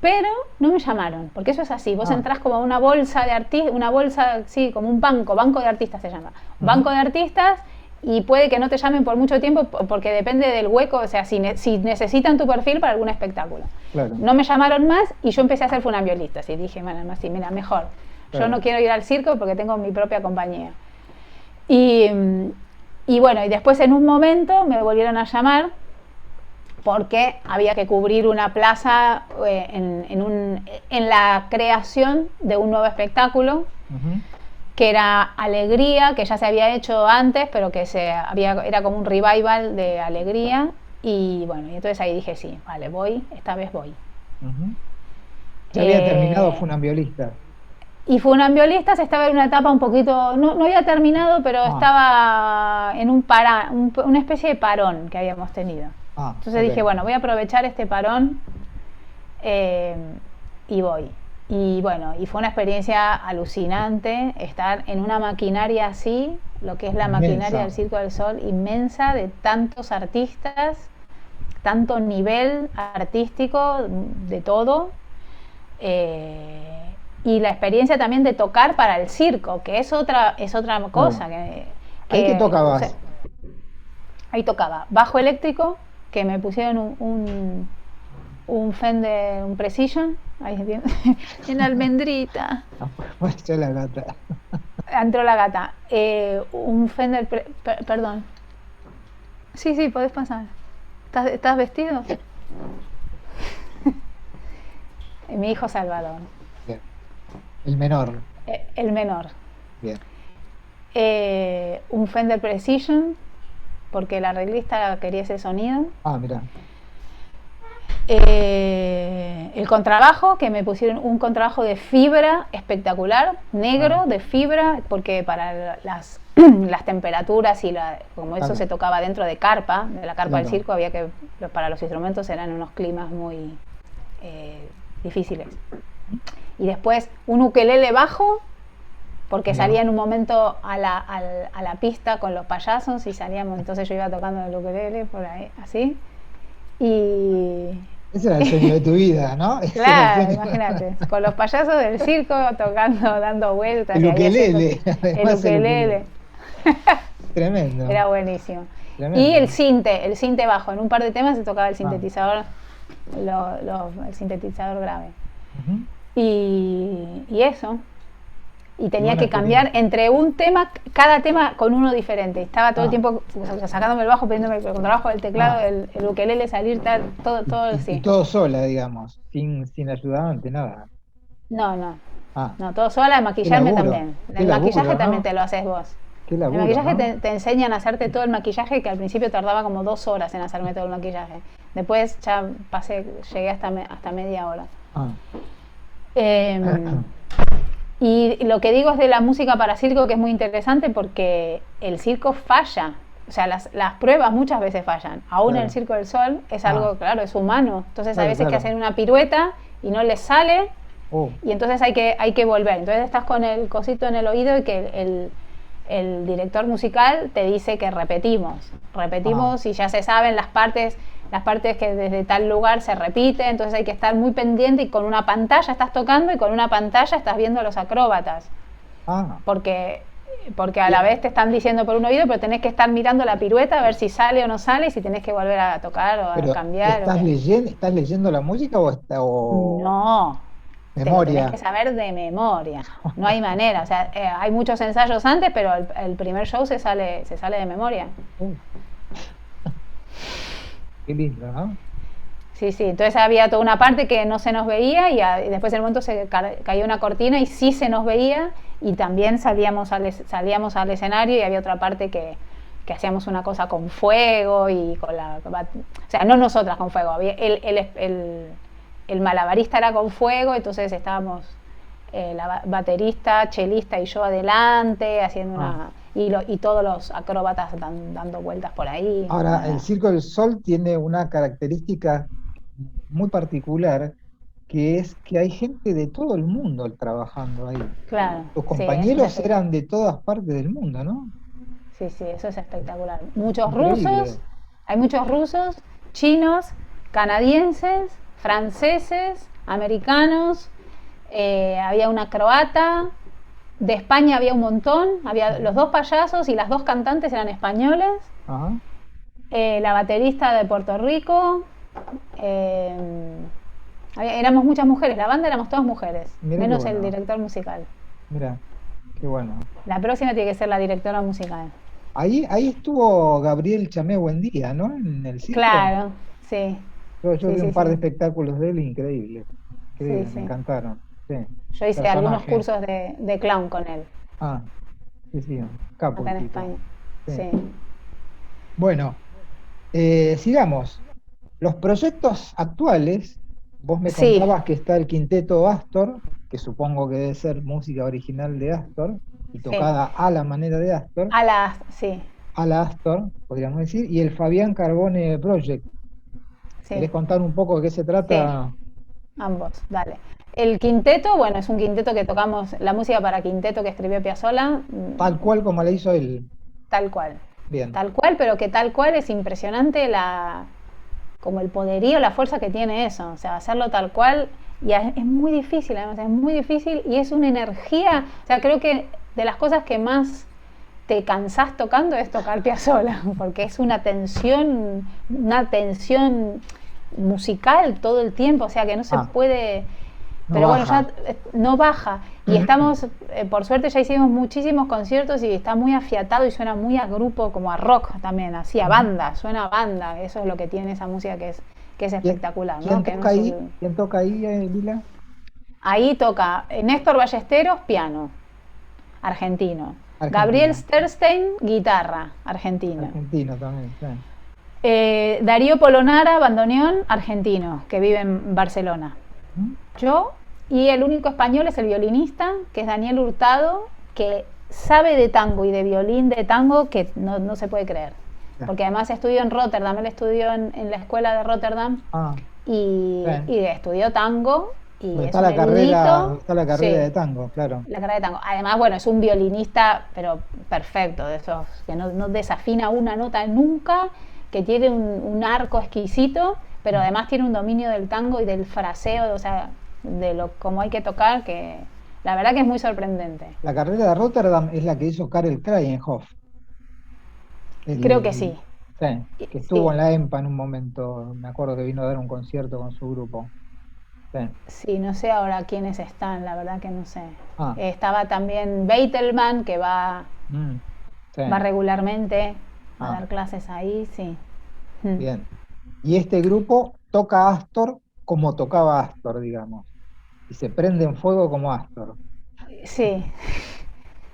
pero no me llamaron, porque eso es así. Vos Ah, entrás como una bolsa de artistas, una bolsa, sí, como un banco de artistas se llama. ujú, Banco de artistas, y puede que no te llamen por mucho tiempo porque depende del hueco, o sea, si necesitan tu perfil para algún espectáculo. claro, No me llamaron más y yo empecé a hacer funambiolistas y dije, bueno, más, sí, mira, mejor. Yo no claro. quiero ir al circo porque tengo mi propia compañía. Y bueno, y después en un momento me volvieron a llamar porque había que cubrir una plaza en la creación de un nuevo espectáculo Ujú. que era Alegría, que ya se había hecho antes, pero que era como un revival de Alegría. Y bueno, y entonces ahí dije, sí, vale, voy, esta vez voy. Ujú. Ya había terminado Eh, Funambiolistas. y Funambiolistas estaba en una etapa un poquito, no había terminado, pero Ah, estaba en una especie de parón que habíamos tenido. Entonces dije, ok. bueno, voy a aprovechar este parón, eh, y voy. Y bueno, y fue una experiencia alucinante estar en una maquinaria así, lo que es la maquinaria del Inmensa. Circo del Sol, inmensa, de tantos artistas, tanto nivel artístico, de todo. Y la experiencia también de tocar para el circo, que es otra Claro. cosa. ¿Ahí qué O sea, tocabas? ahí tocaba bajo eléctrico, que me pusieron un Fender, un Precision, ahí bien, en la almendrita, Apareció la gata. entró la gata, un Fender, perdón, sí, sí, podés pasar, ¿estás vestido? Mi hijo Salvador, Bien. El menor. el menor. Bien. Un Fender Precision, porque la arreglista quería ese sonido. Ah, mira. El contrabajo, que me pusieron un contrabajo de fibra espectacular, Ah, negro, de fibra, porque para las temperaturas como eso claro, se tocaba dentro de la carpa del claro. circo, para los instrumentos eran unos climas muy difíciles. Y después un ukelele bajo, porque Mirá. salía en un momento a la pista con los payasos y salíamos, entonces yo iba tocando el ukelele por ahí, así. Y Ese era el sueño de tu vida, ¿no? Ese era el claro, sueño. imagínate, con los payasos del circo tocando, dando vueltas El y ahí haciendo ukelele, el además el ukelele. ukelele. Tremendo, Era buenísimo. Y tremendo. el sinte bajo. En un par de temas se tocaba el Ah, sintetizador, el sintetizador grave. ujú. Y eso. Y Qué tenía buena que cambiar experiencia. entre un tema, cada tema con uno diferente. Estaba todo el Ah, tiempo sacándome el bajo, poniéndome el contrabajo del teclado, ah. el ukelele, salir, tal, todo, todo Y así. todo sola, digamos, sin ayudante, nada. No, no. Ah, No, todo sola, de maquillarme también. qué El maquillaje laburo, también ¿no? te lo haces vos. Qué El laburo, maquillaje ¿no? te enseñan a hacerte todo el maquillaje, que al principio tardaba como 2 horas en hacerme todo el maquillaje. Después ya llegué hasta media hora. Ah. Eh, y lo que digo es de la música para circo, que es muy interesante porque el circo falla. O sea, las pruebas muchas veces fallan. Aún en el Claro. Circo del Sol es Ah, algo, claro, es humano. Entonces hay claro, veces que claro. hacen una pirueta y no les sale Oh, y entonces hay que volver. Entonces estás con el cosito en el oído y que el director musical te dice que ah, repetimos y ya se saben las partes que desde tal lugar se repite, entonces hay que estar muy pendiente y con una pantalla estás tocando y con una pantalla estás viendo a los acróbatas, ah. porque porque a la Bien. vez te están diciendo por un oído, pero tenés que estar mirando la pirueta a ver si sale o no sale y si tenés que volver a tocar o a Pero, cambiar o qué. estás leyendo la música o No, te lo tenés que memoria? saber de memoria. No hay manera. O sea, hay muchos ensayos antes, pero el primer show se sale de memoria. Uh, qué lindo, ¿no? Sí, sí. Entonces había toda una parte que no se nos veía y después en el momento se cayó una cortina y sí se nos veía y también salíamos al escenario y había otra parte que hacíamos una cosa con fuego y con o sea, no nosotras con fuego, había el malabarista era con fuego, entonces estábamos la baterista, chelista y yo adelante haciendo Ah. una y todos los acróbatas dando vueltas por ahí. Ahora, el Nada. Circo del Sol tiene una característica muy particular, que es que hay gente de todo el mundo trabajando ahí. Claro, Tus sí, eso es compañeros espectacular. eran de todas partes del mundo, ¿no? Sí, sí, eso es espectacular. Muchos rusos, Increíble. hay muchos rusos, chinos, canadienses, franceses, americanos, había una croata, de España había un montón, había los dos payasos y las dos cantantes eran españoles, Ajá. la baterista de Puerto Rico, eh, éramos muchas mujeres, la banda éramos todas mujeres, Mira qué menos el bueno. director musical. Mira, qué bueno. La próxima tiene que ser la directora musical. Ahí estuvo Gabriel Chamé Buendía, ¿no? En el circo. Claro, sí, Yo sí, vi un sí, par de sí, espectáculos de él, increíble. sí, Increíble, me sí. encantaron. Sí, Yo hice algunos personaje. cursos de clown con él, Ah, sí, sí, un capo acá el en tipo. España. Sí. Sí, Bueno, sigamos. Los proyectos actuales, vos me sí, contabas que está el quinteto Astor, que supongo que debe ser música original de Astor y sí. tocada a la manera de Astor, Sí, a la Astor, podríamos decir, y el Fabián Carbone Project. sí, ¿Querés contar un poco de qué se sí, trata? ambos, dale. El quinteto, bueno, es un quinteto que tocamos la música para quinteto que escribió Piazzolla, Tal cual como la hizo él. tal cual. Bien. Tal cual, pero que tal cual es impresionante como el poderío, la fuerza que tiene eso. O sea, hacerlo tal cual y es muy difícil, además, es muy difícil y es una energía. O sea, creo que de las cosas que más te cansás tocando es tocar Piazzolla, porque es una tensión musical todo el tiempo, o sea que no se Ah, puede, no pero bueno, baja. ya no baja. Y estamos, por suerte ya hicimos muchísimos conciertos y está muy afiatado y suena muy a grupo, como a rock también, así a Ujú. banda, suena a banda, eso es lo que tiene esa música que es espectacular, ¿no? ¿Quién Que no toca es ahí? ¿Quién toca ahí, Lila? ahí toca Néstor Ballesteros, piano, argentino. Gabriel Argentina. Sterstein, guitarra, argentino. Argentino también, sí. Darío Polonara, bandoneón, argentino, que vive en Barcelona. ¿Mm? Yo, y el único español es el violinista, que es Daniel Hurtado, que sabe de tango y de violín de tango que no se puede creer. Ya. Porque además estudió en Rotterdam, él estudió en la escuela de Rotterdam Ah, y bien. estudió tango y Pues es un erudito. está la carrera de Sí, tango, claro. la carrera de tango. Además, bueno, es un violinista, pero perfecto, de esos que no desafina una nota nunca, que tiene un arco exquisito, pero Ujú. además tiene un dominio del tango y del fraseo, o sea, de lo como hay que tocar, que la verdad que es muy sorprendente. La carrera de Rotterdam es la que hizo Karel Kraaienhof, Creo que sí. el, sí, que estuvo Sí, en la EMPA en un momento, me acuerdo que vino a dar un concierto con su grupo. Sí. sí, no sé ahora quiénes están, la verdad que no sé. Ah, Estaba también Beitelman, que mm, sí. va regularmente a Ah, dar clases ahí, sí. Mm. bien. Y este grupo toca Astor como tocaba Astor, digamos, y se prende en fuego como Astor. Sí,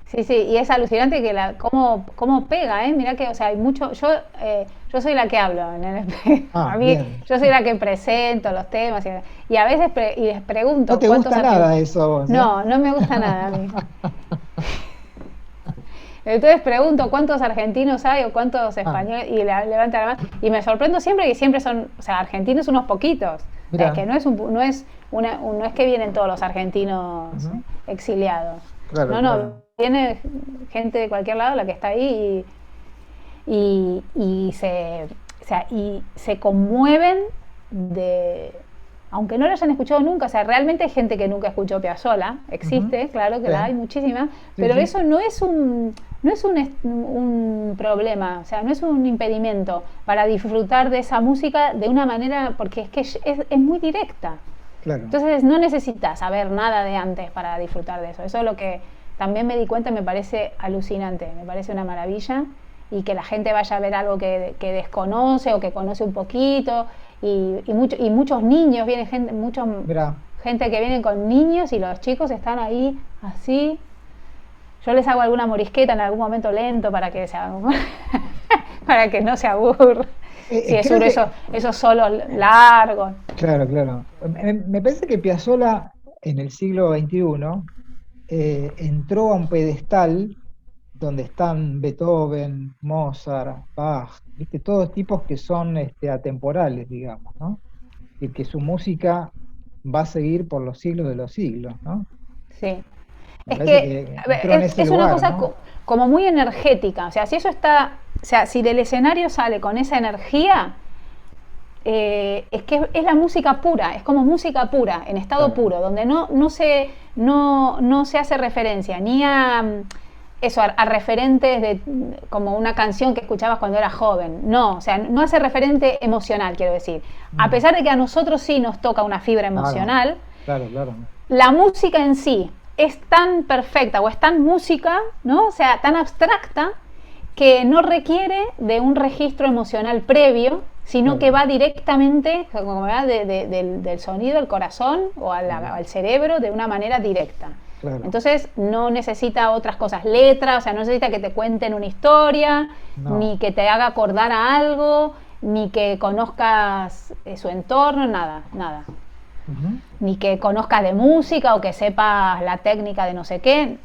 sí, sí, y es alucinante que cómo pega, ¿eh? Mirá que, o sea, hay mucho, yo soy la que hablo, Ah, a mí, bien. yo soy la que presento los temas y a veces y les No pregunto te cuántos gusta nada argentinos, eso a vos, ¿eh? no me gusta nada a mí. Entonces pregunto cuántos argentinos hay o cuántos Ah, españoles y levanta la mano y me sorprendo siempre que siempre son, o sea, argentinos unos poquitos. O sea, es mira, que no es que vienen todos los argentinos ujú, exiliados. claro, No, claro. viene gente de cualquier lado la que está ahí y se conmueven de, aunque no lo hayan escuchado nunca, o sea, realmente hay gente que nunca escuchó Piazzolla, Ujú, existe, claro que sí, la hay muchísima, sí, pero sí, eso no es un problema, o sea, no es un impedimento para disfrutar de esa música de una manera, porque es que es muy directa. claro. Entonces no necesitas saber nada de antes para disfrutar de eso. Eso es lo que también me di cuenta, me parece alucinante, me parece una maravilla y que la gente vaya a ver algo que desconoce o que conoce un poquito y muchos niños, viene Mira, gente que viene con niños y los chicos están ahí así. Yo les hago alguna morisqueta en algún momento lento para que no se aburran. Si es creo uno que, esos solos largos. claro, claro. Me parece que Piazzolla en el siglo XXI entró a un pedestal donde están Beethoven, Mozart, Bach, ¿viste? Todos tipos que son atemporales, digamos, ¿no? Y que su música va a seguir por los siglos de los siglos, ¿no? Sí. Me Es parece que que a ver, entró en ese es una lugar, cosa ¿no? como muy energética. O sea, si eso está. O sea, si del escenario sale con esa energía, es que es la música pura, es como música pura, en estado Claro. puro, donde no se hace referencia ni a eso, a referentes de como una canción que escuchabas cuando eras joven. No, o sea, no hace referente emocional, quiero decir. A Mm, pesar de que a nosotros sí nos toca una fibra claro, emocional, claro, claro. la música en sí es tan perfecta o es tan música, ¿no? O sea, tan abstracta que no requiere de un registro emocional previo, sino que Claro, va directamente, como va del sonido al corazón o claro, al cerebro de una manera directa. claro. Entonces no necesita otras cosas, letras, o sea, no necesita que te cuenten una historia, No. ni que te haga acordar a algo, ni que conozcas su entorno, nada, nada. Ujú. Ni que conozcas de música o que sepas la técnica de no sé qué,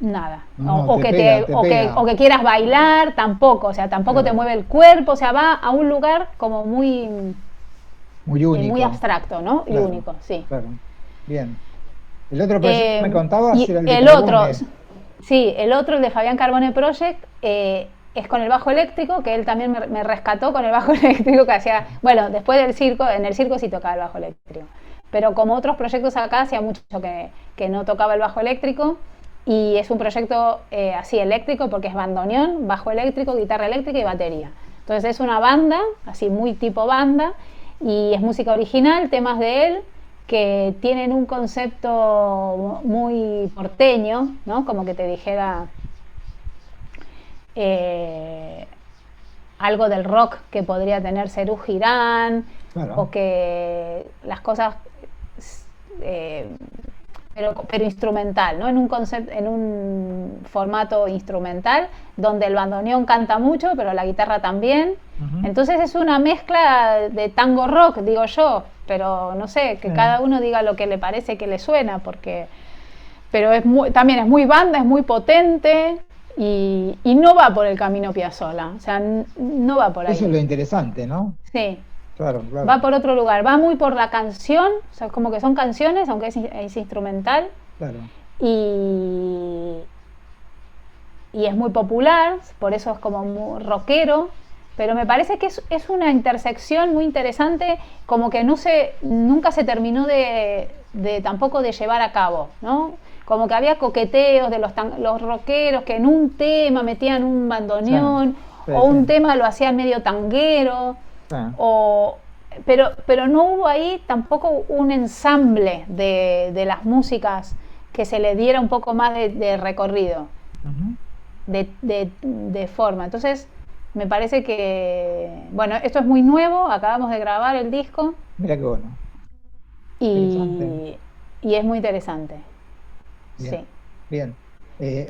nada. No, no, te pega, te O pega. que quieras bailar, tampoco, o sea, tampoco te Claro, mueve el cuerpo, o sea, va a un lugar como muy muy único. abstracto, ¿no? Y Claro, único, sí. claro. Bien. El otro proyecto que me contabas Y era el de el otro, Carbone. sí, el otro, el de Fabián Carbone Project, es con el bajo eléctrico, que él también me rescató con el bajo eléctrico que hacía, bueno, después del circo, en el circo sí tocaba el bajo eléctrico, pero como otros proyectos acá hacía mucho que no tocaba el bajo eléctrico y es un proyecto así eléctrico porque es bandoneón, bajo eléctrico, guitarra eléctrica y batería. Entonces es una banda, así muy tipo banda, y es música original, temas de él, que tienen un concepto muy porteño, ¿no? Como que te dijera eh, algo del rock que podría tener Serú Girán, o Claro. que las cosas, eh, pero instrumental, ¿no? En un formato instrumental, donde el bandoneón canta mucho, pero la guitarra también. Ujú. Entonces es una mezcla de tango rock, digo yo, pero no sé, que Sí. cada uno diga lo que le parece que le suena, porque pero también es muy banda, es muy potente y no va por el camino Piazzolla, o sea, no va por Eso es ahí. lo interesante, ¿no? Sí, claro, Va claro, por otro lugar, va muy por la canción, o sea, como que son canciones, aunque es instrumental, claro. y, y es muy popular, por eso es como muy rockero, pero me parece que es una intersección muy interesante, como que nunca se terminó tampoco de llevar a cabo, ¿no? Como que había coqueteos de los rockeros que en un tema metían un Sí, bandoneón, o sí, un sí, tema lo hacían medio tanguero, sí. o, pero no hubo ahí tampoco un ensamble de las músicas que se le diera un poco más de recorrido Ujú. de forma. Entonces, me parece que, bueno, esto es muy nuevo, acabamos de grabar el disco Mira qué bueno, interesante. y, y es muy interesante. Bien, Sí, bien.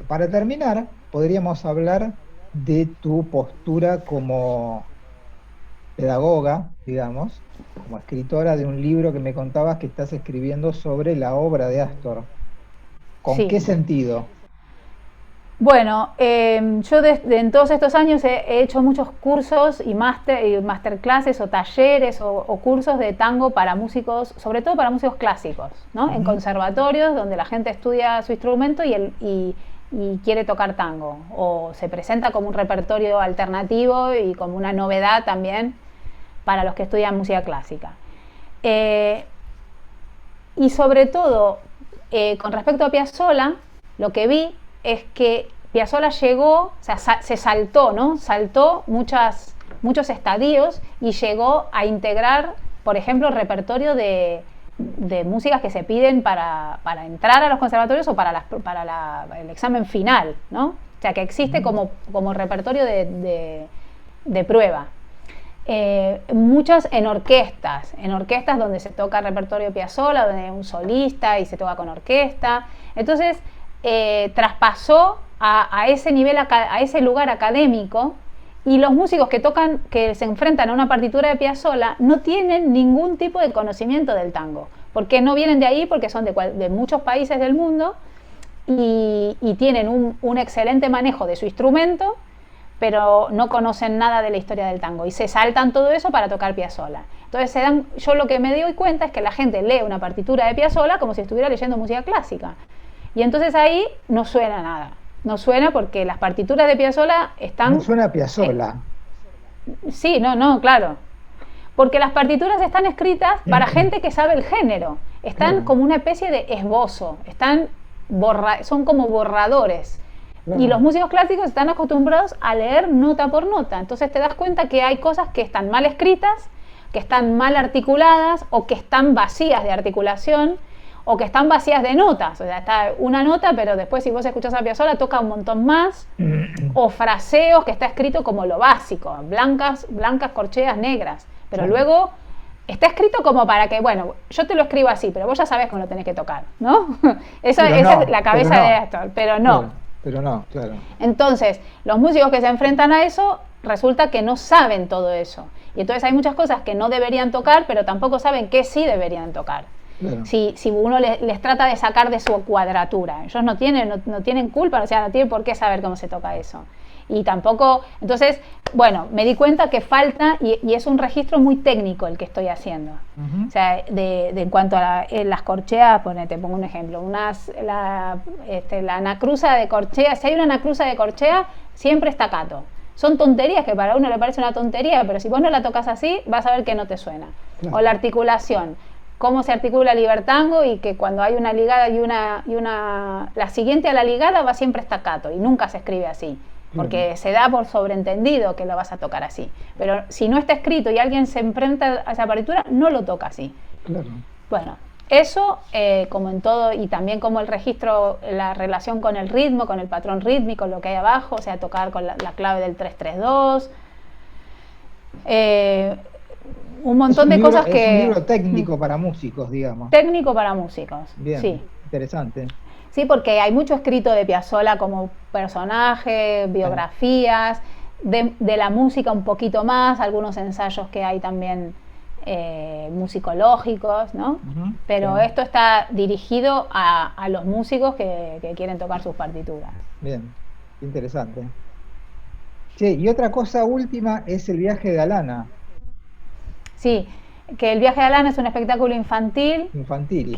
Para terminar, podríamos hablar de tu postura como pedagoga, digamos, como escritora de un libro que me contabas que estás escribiendo sobre la obra de Astor. ¿Con sí. qué sentido? Bueno, yo en todos estos años he hecho muchos cursos y masterclasses o talleres o cursos de tango para músicos, sobre todo para músicos clásicos, ¿no? En Ujú. conservatorios donde la gente estudia su instrumento y quiere tocar tango, o se presenta como un repertorio alternativo y como una novedad también para los que estudian música clásica. Eh, y sobre todo, con respecto a Piazzolla, lo que vi es que Piazzolla llegó, o sea, se saltó, ¿no? Saltó muchos estadios y llegó a integrar, por ejemplo, el repertorio de músicas que se piden para entrar a los conservatorios o el examen final, ¿no? O sea, que existe Ujú. como repertorio de prueba. Muchas en orquestas donde se toca repertorio Piazzolla, donde hay un solista y se toca con orquesta. Entonces, traspasó a ese nivel, a ese lugar académico, y los músicos que tocan, que se enfrentan a una partitura de Piazzolla, no tienen ningún tipo de conocimiento del tango, porque no vienen de ahí, porque son de muchos países del mundo y tienen un excelente manejo de su instrumento, pero no conocen nada de la historia del tango y se saltan todo eso para tocar Piazzolla. Entonces yo lo que me doy cuenta es que la gente lee una partitura de Piazzolla como si estuviera leyendo música clásica. Y entonces ahí no suena nada. No suena porque las partituras de Piazzolla No están... suena a eh, Piazzolla. sí, no, claro. Porque las partituras están escritas para gente que sabe el género. Están Claro, como una especie de esbozo. Son como borradores. Y los claro. músicos clásicos están acostumbrados a leer nota por nota. Entonces te das cuenta que hay cosas que están mal escritas, que están mal articuladas o que están vacías de articulación o que están vacías de notas. O sea, está una nota, pero después si vos escuchás a Piazzolla toca un montón más. O fraseos que está escrito como lo básico, blancas corcheas negras. Pero Claro. luego está escrito como para que, bueno, yo te lo escribo así, pero vos ya sabés cómo lo tenés que tocar, ¿no? Esa es la Pero cabeza de no, Astor, pero no. claro, pero no, claro. Entonces, los músicos que se enfrentan a eso, resulta que no saben todo eso. Y entonces hay muchas cosas que no deberían tocar, pero tampoco saben que sí deberían tocar. Claro. Si uno les trata de sacar de su cuadratura. Ellos no tienen culpa, o sea, no tienen por qué saber cómo se toca eso. Y tampoco, entonces, bueno, me di cuenta que falta, y es un registro muy técnico el que estoy haciendo. O Ujú. sea, en cuanto a las corcheas, te pongo un ejemplo, la anacruza de corchea, si hay una anacruza de corchea, siempre staccato. Son tonterías que para uno le parece una tontería, pero si vos no la tocas así, vas a ver que no te suena. O Claro. la articulación, cómo se articula el libertango y que cuando hay una ligada la siguiente a la ligada va siempre staccato y nunca se escribe así, Claro, porque se da por sobreentendido que lo vas a tocar así. Pero si no está escrito y alguien se enfrenta a esa partitura, no lo toca así. claro. Bueno, eso como en todo, y también como el registro, la relación con el ritmo, con el patrón rítmico, lo que hay abajo, o sea, tocar con la clave del 3-3-2, eh, un montón de cosas Es un que... libro técnico para músicos, digamos. técnico para músicos, sí. Bien, interesante. Sí, porque hay mucho escrito de Piazzolla como personaje, Sí. biografías, de la música un poquito más, algunos ensayos que hay también musicológicos, ¿no? Ujú. Sí. Pero esto está dirigido a los músicos que quieren tocar sus partituras. Bien, interesante. Che, y otra cosa última es el viaje de Alana. Sí, que el viaje de Alana es un espectáculo infantil, Infantil.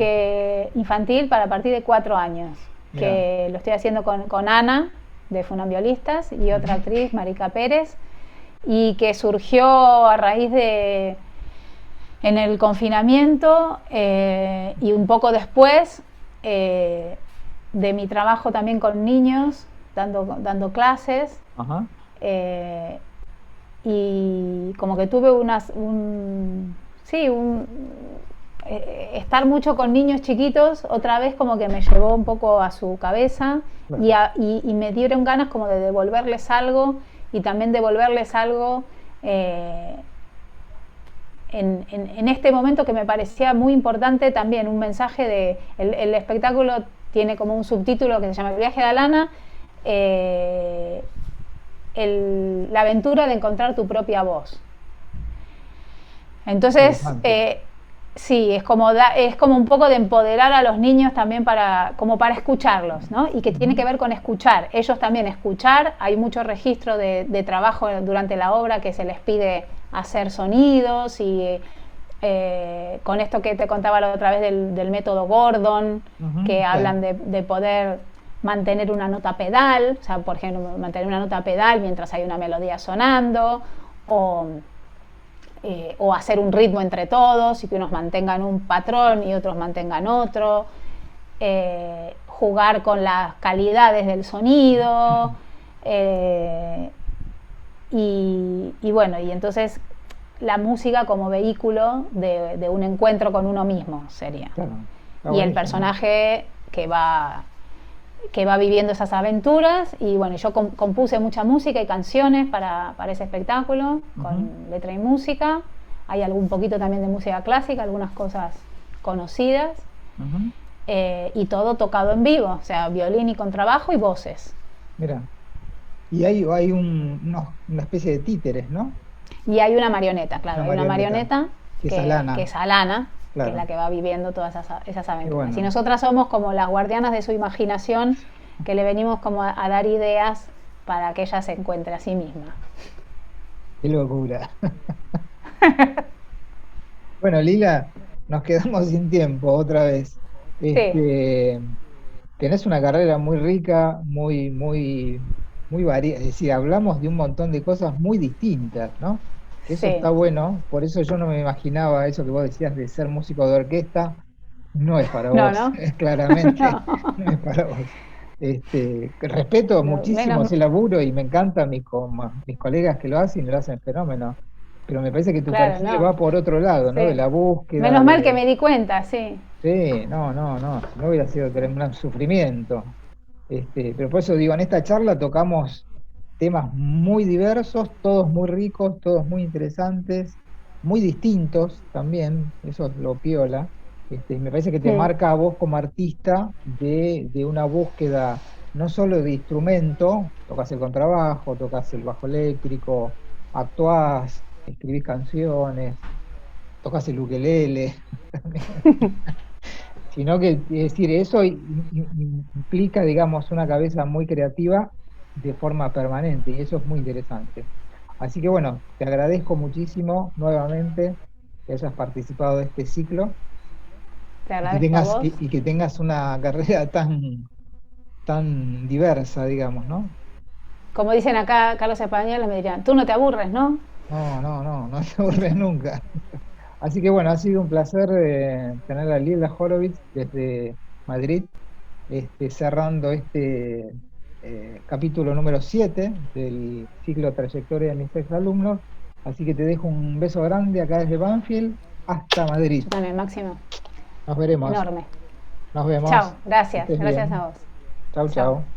infantil para a partir de 4 años, Mira. que lo estoy haciendo con Ana, de Funambiolistas, y otra Ujú. actriz, Marica Pérez, y que surgió a raíz de, en el confinamiento y un poco después de mi trabajo también con niños, dando clases. Ajá. eh, y como que tuve sí, estar mucho con niños chiquitos otra vez como que me llevó un poco a su cabeza Claro. y me dieron ganas como de devolverles algo y también devolverles algo eh, en este momento que me parecía muy importante también, un mensaje de, el espectáculo tiene como un subtítulo que se llama El viaje de Alana, eh, la aventura de encontrar tu propia voz. Entonces, Interesante. sí, es como un poco de empoderar a los niños también como para escucharlos, ¿no? Y que tiene Ujú. que ver con escuchar. Ellos también escuchar, hay mucho registro de trabajo durante la obra que se les pide hacer sonidos y con esto que te contaba la otra vez del método Gordon, Ujú. que Sí. hablan de poder mantener una nota pedal, o sea, por ejemplo, mantener una nota pedal mientras hay una melodía sonando, o, o hacer un ritmo entre todos y que unos mantengan un patrón y otros mantengan otro, jugar con las calidades del sonido, eh, y bueno, y entonces la música como vehículo de un encuentro con uno mismo sería. Claro. Está Y el buenísimo. personaje que va viviendo esas aventuras. Y bueno, yo compuse mucha música y canciones para ese espectáculo, Ujú. con letra y música. Hay algún poquito también de música clásica, algunas cosas conocidas. Ujú. Y todo tocado en vivo, o sea, violín y contrabajo y voces. Mira. Y hay una especie de títeres, ¿no? Y hay una marioneta, claro, Una hay una marioneta, marioneta que es que Alana, es Alana, que es la claro. que va viviendo todas esas Y aventuras. Y bueno, nosotras somos como las guardianas de su imaginación, que le venimos como a dar ideas para que ella se encuentre a sí misma. qué locura. Bueno, Lila, nos quedamos sin tiempo otra vez. Sí, Este, tenés una carrera muy rica, muy variada. Es decir, hablamos de un montón de cosas muy distintas, ¿no? Que eso sí. está bueno. Por eso yo no me imaginaba eso que vos decías de ser músico de orquesta. No es para No, vos, no. claramente No. no es para vos. Que respeto No, muchísimo menos, ese laburo y me encanta mis colegas que lo hacen y lo hacen fenómeno. Pero me parece que tu claro, perfil no. va por otro lado, ¿no? De Sí. la búsqueda Menos mal que de... me di cuenta, sí. Sí, no, no, no, si no hubiera sido un sufrimiento. Pero por eso digo, en esta charla tocamos temas muy diversos, todos muy ricos, todos muy interesantes, muy distintos también, eso es lo piola. Y me parece que te Mm. marca a vos como artista de una búsqueda no solo de instrumento, tocas el contrabajo, tocas el bajo eléctrico, actuás, escribís canciones, tocas el ukelele, sino que, es decir, eso implica, digamos, una cabeza muy creativa de forma permanente, y eso es muy interesante. Así que bueno, te agradezco muchísimo nuevamente que hayas participado de este ciclo Te y que agradezco a tengas, vos. y que tengas una carrera tan diversa, digamos, ¿no? Como dicen acá Carlos Españoles, me dirían, tú no te aburres, ¿no? No, no, no, no te aburres nunca. Así que bueno, ha sido un placer tener a Lila Horowitz desde Madrid, cerrando este capítulo número 7 del ciclo Trayectoria de mis exalumnos. Así que te dejo un beso grande acá desde Banfield hasta Madrid. Yo también, Máximo. Nos veremos. Enorme. Nos Chao, vemos. Que gracias. estés Gracias a bien. vos. Chau, Chao. chau.